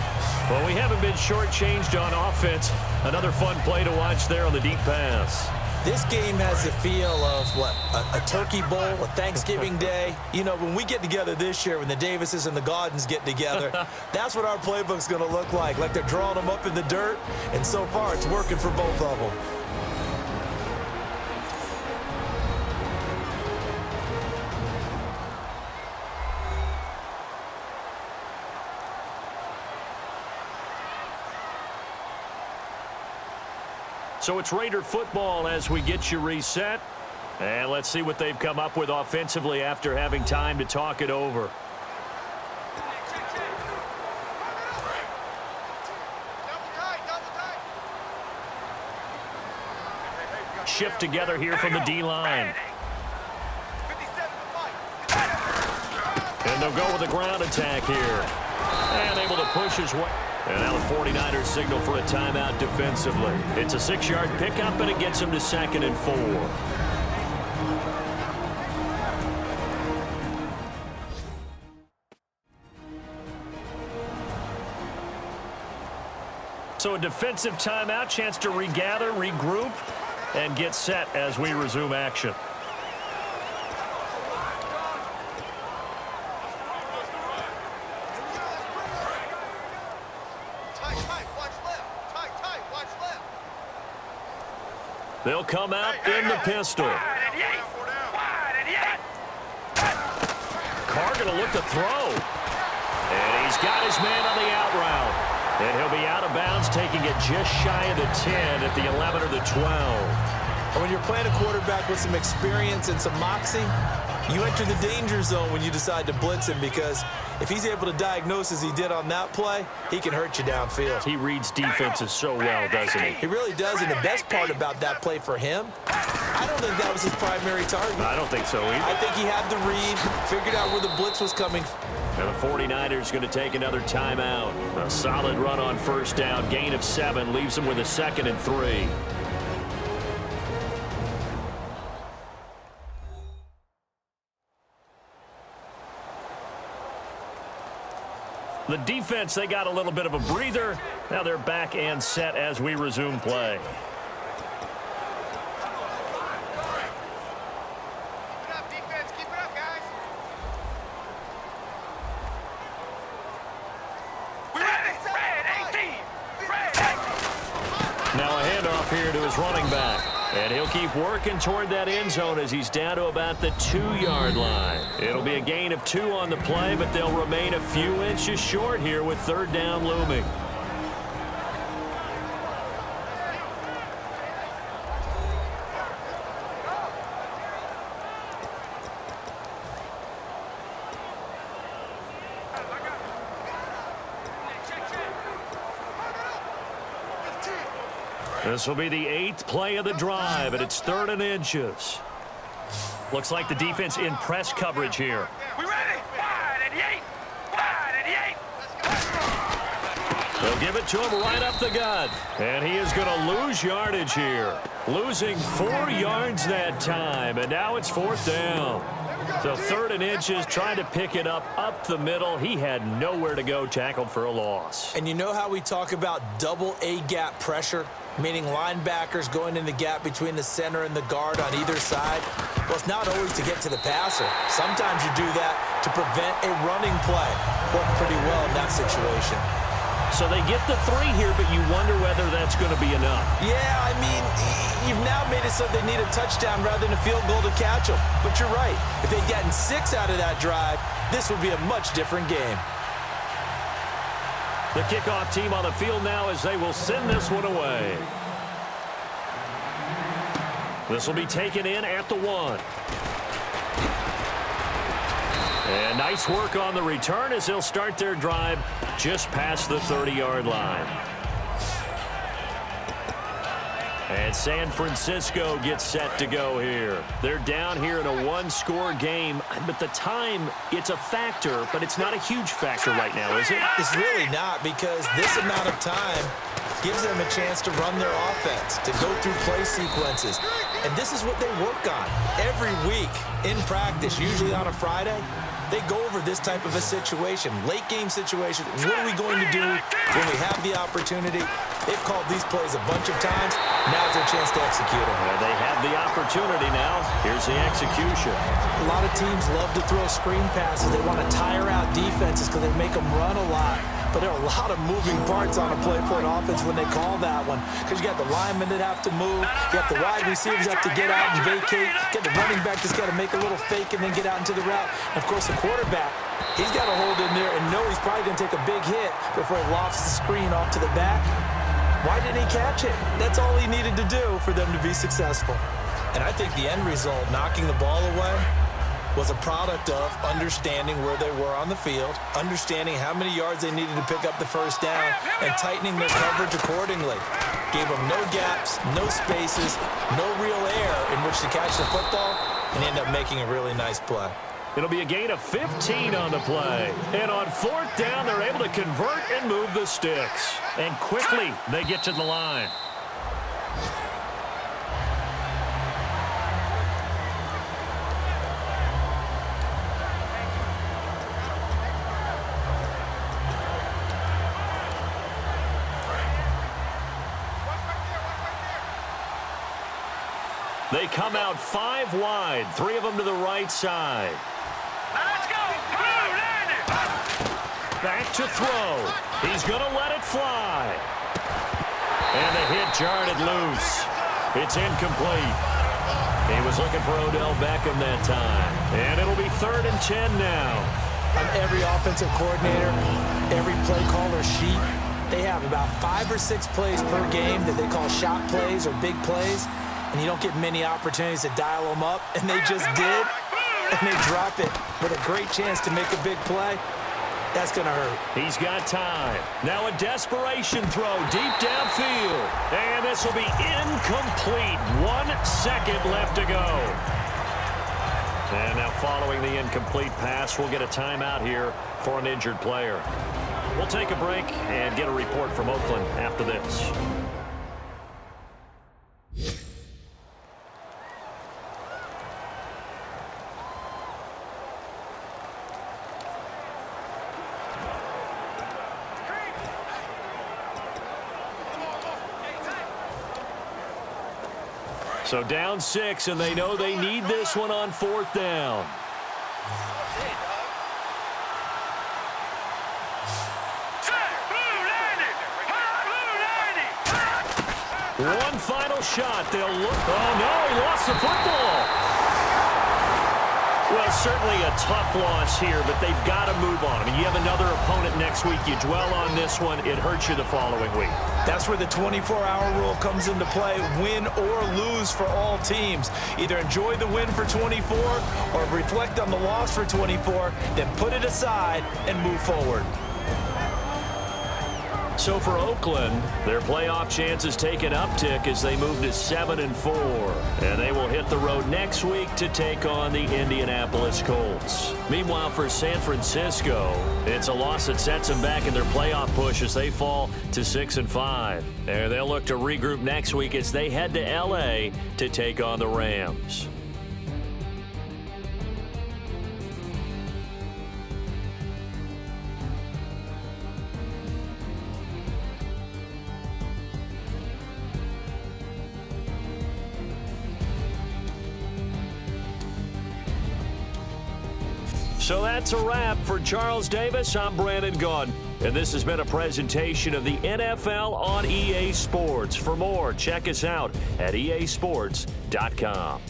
Well, we haven't been shortchanged on offense. Another fun play to watch there on the deep pass. This game has the feel of, what, a turkey bowl, a Thanksgiving day. You know, when we get together this year, when the Davises and the Gaudens get together, that's what our playbook's going to look like they're drawing them up in the dirt, and so far it's working for both of them. So it's Raider football as we get you reset. And let's see what they've come up with offensively after having time to talk it over. Shift together here from the D-line. And they'll go with a ground attack here. And able to push his way. And now the 49ers signal for a timeout defensively. It's a 6-yard pickup, and it gets them to 2nd and 4. So a defensive timeout, chance to regather, regroup, and get set as we resume action. They'll come out in the pistol. Carr going to look to throw. And he's got his man on the out route. And he'll be out of bounds, taking it just shy of the 10 at the 11 or the 12. And when you're playing a quarterback with some experience and some moxie, you enter the danger zone when you decide to blitz him, because if he's able to diagnose as he did on that play, he can hurt you downfield. He reads defenses so well, doesn't he? He really does, and the best part about that play for him, I don't think that was his primary target. I don't think so either. I think he had the read, figured out where the blitz was coming. And the 49ers going to take another timeout. A solid run on first down, gain of 7, leaves them with a 2nd and 3. The defense, they got a little bit of a breather. Now they're back and set as we resume play. Now a handoff here to his running back. And he'll keep working toward that end zone as he's down to about the 2-yard line. It'll be a gain of 2 on the play, but they'll remain a few inches short here with 3rd down looming. This will be the 8th play of the drive, and it's 3rd and inches. Looks like the defense in press coverage here. We ready? Wide at the 8. Wide at the 8. They'll give it to him right up the gut. And he is going to lose yardage here. Losing 4 yards that time, and now it's 4th down. So 3rd and inches, trying to pick it up the middle. He had nowhere to go, tackled for a loss. And you know how we talk about double A-gap pressure? Meaning linebackers going in the gap between the center and the guard on either side? Well, it's not always to get to the passer. Sometimes you do that to prevent a running play. Worked pretty well in that situation. So they get the 3 here, but you wonder whether that's going to be enough. Yeah, I mean, you've now made it so they need a touchdown rather than a field goal to catch them. But you're right. If they'd gotten 6 out of that drive, this would be a much different game. The kickoff team on the field now as they will send this one away. This will be taken in at the 1. And nice work on the return as they'll start their drive just past the 30-yard line. And San Francisco gets set to go here. They're down here in a 1-score game, but the time, it's a factor, but it's not a huge factor right now, is it? It's really not, because this amount of time gives them a chance to run their offense, to go through play sequences. And this is what they work on every week in practice, usually on a Friday. They go over this type of a situation, late game situation. What are we going to do when we have the opportunity? They've called these plays a bunch of times. Now's their chance to execute them. Well, they have the opportunity now. Here's the execution. A lot of teams love to throw screen passes. They want to tire out defenses because they make them run a lot. But there are a lot of moving parts on a play for an offense when they call that one. Because you got the linemen that have to move. You got the wide receivers that have to get out and vacate. You got the running back that's got to make a little fake and then get out into the route. And, of course, the quarterback, he's got to hold in there and know he's probably going to take a big hit before he lofts the screen off to the back. Why didn't he catch it? That's all he needed to do for them to be successful. And I think the end result, knocking the ball away, was a product of understanding where they were on the field, understanding how many yards they needed to pick up the first down, and tightening their coverage accordingly. Gave them no gaps, no spaces, no real air in which to catch the football, and end up making a really nice play. It'll be a gain of 15 on the play. And on 4th down, they're able to convert and move the sticks. And quickly, they get to the line. They come out 5 wide, 3 of them to the right side. Now let's go. Back to throw. He's going to let it fly. And the hit jarred it loose. It's incomplete. He was looking for Odell Beckham that time. And it'll be 3rd and 10 now. On every offensive coordinator, every play caller sheet, they have about 5 or 6 plays per game that they call shot plays or big plays, and you don't get many opportunities to dial them up, and they just did, and they drop it with a great chance to make a big play. That's going to hurt. He's got time. Now a desperation throw deep downfield. And this will be incomplete. 1 second left to go. And now following the incomplete pass, we'll get a timeout here for an injured player. We'll take a break and get a report from Oakland after this. So down 6, and they know they need this one on 4th down. One final shot. They'll look. Oh, no, he lost the football. Well, certainly a tough loss here, but they've got to move on. I mean, you have another opponent next week. You dwell on this one, it hurts you the following week. That's where the 24-hour rule comes into play, win or lose for all teams. Either enjoy the win for 24 or reflect on the loss for 24, then put it aside and move forward. So for Oakland, their playoff chances take an uptick as they move to 7-4. And they will hit the road next week to take on the Indianapolis Colts. Meanwhile, for San Francisco, it's a loss that sets them back in their playoff push as they fall to 6-5. And they'll look to regroup next week as they head to L.A. to take on the Rams. So that's a wrap. For Charles Davis, I'm Brandon Gaudin. And this has been a presentation of the NFL on EA Sports. For more, check us out at easports.com.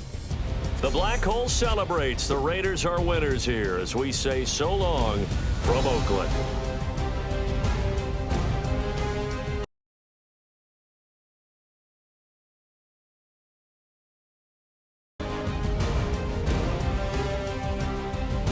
The Black Hole celebrates. The Raiders are winners here as we say so long from Oakland.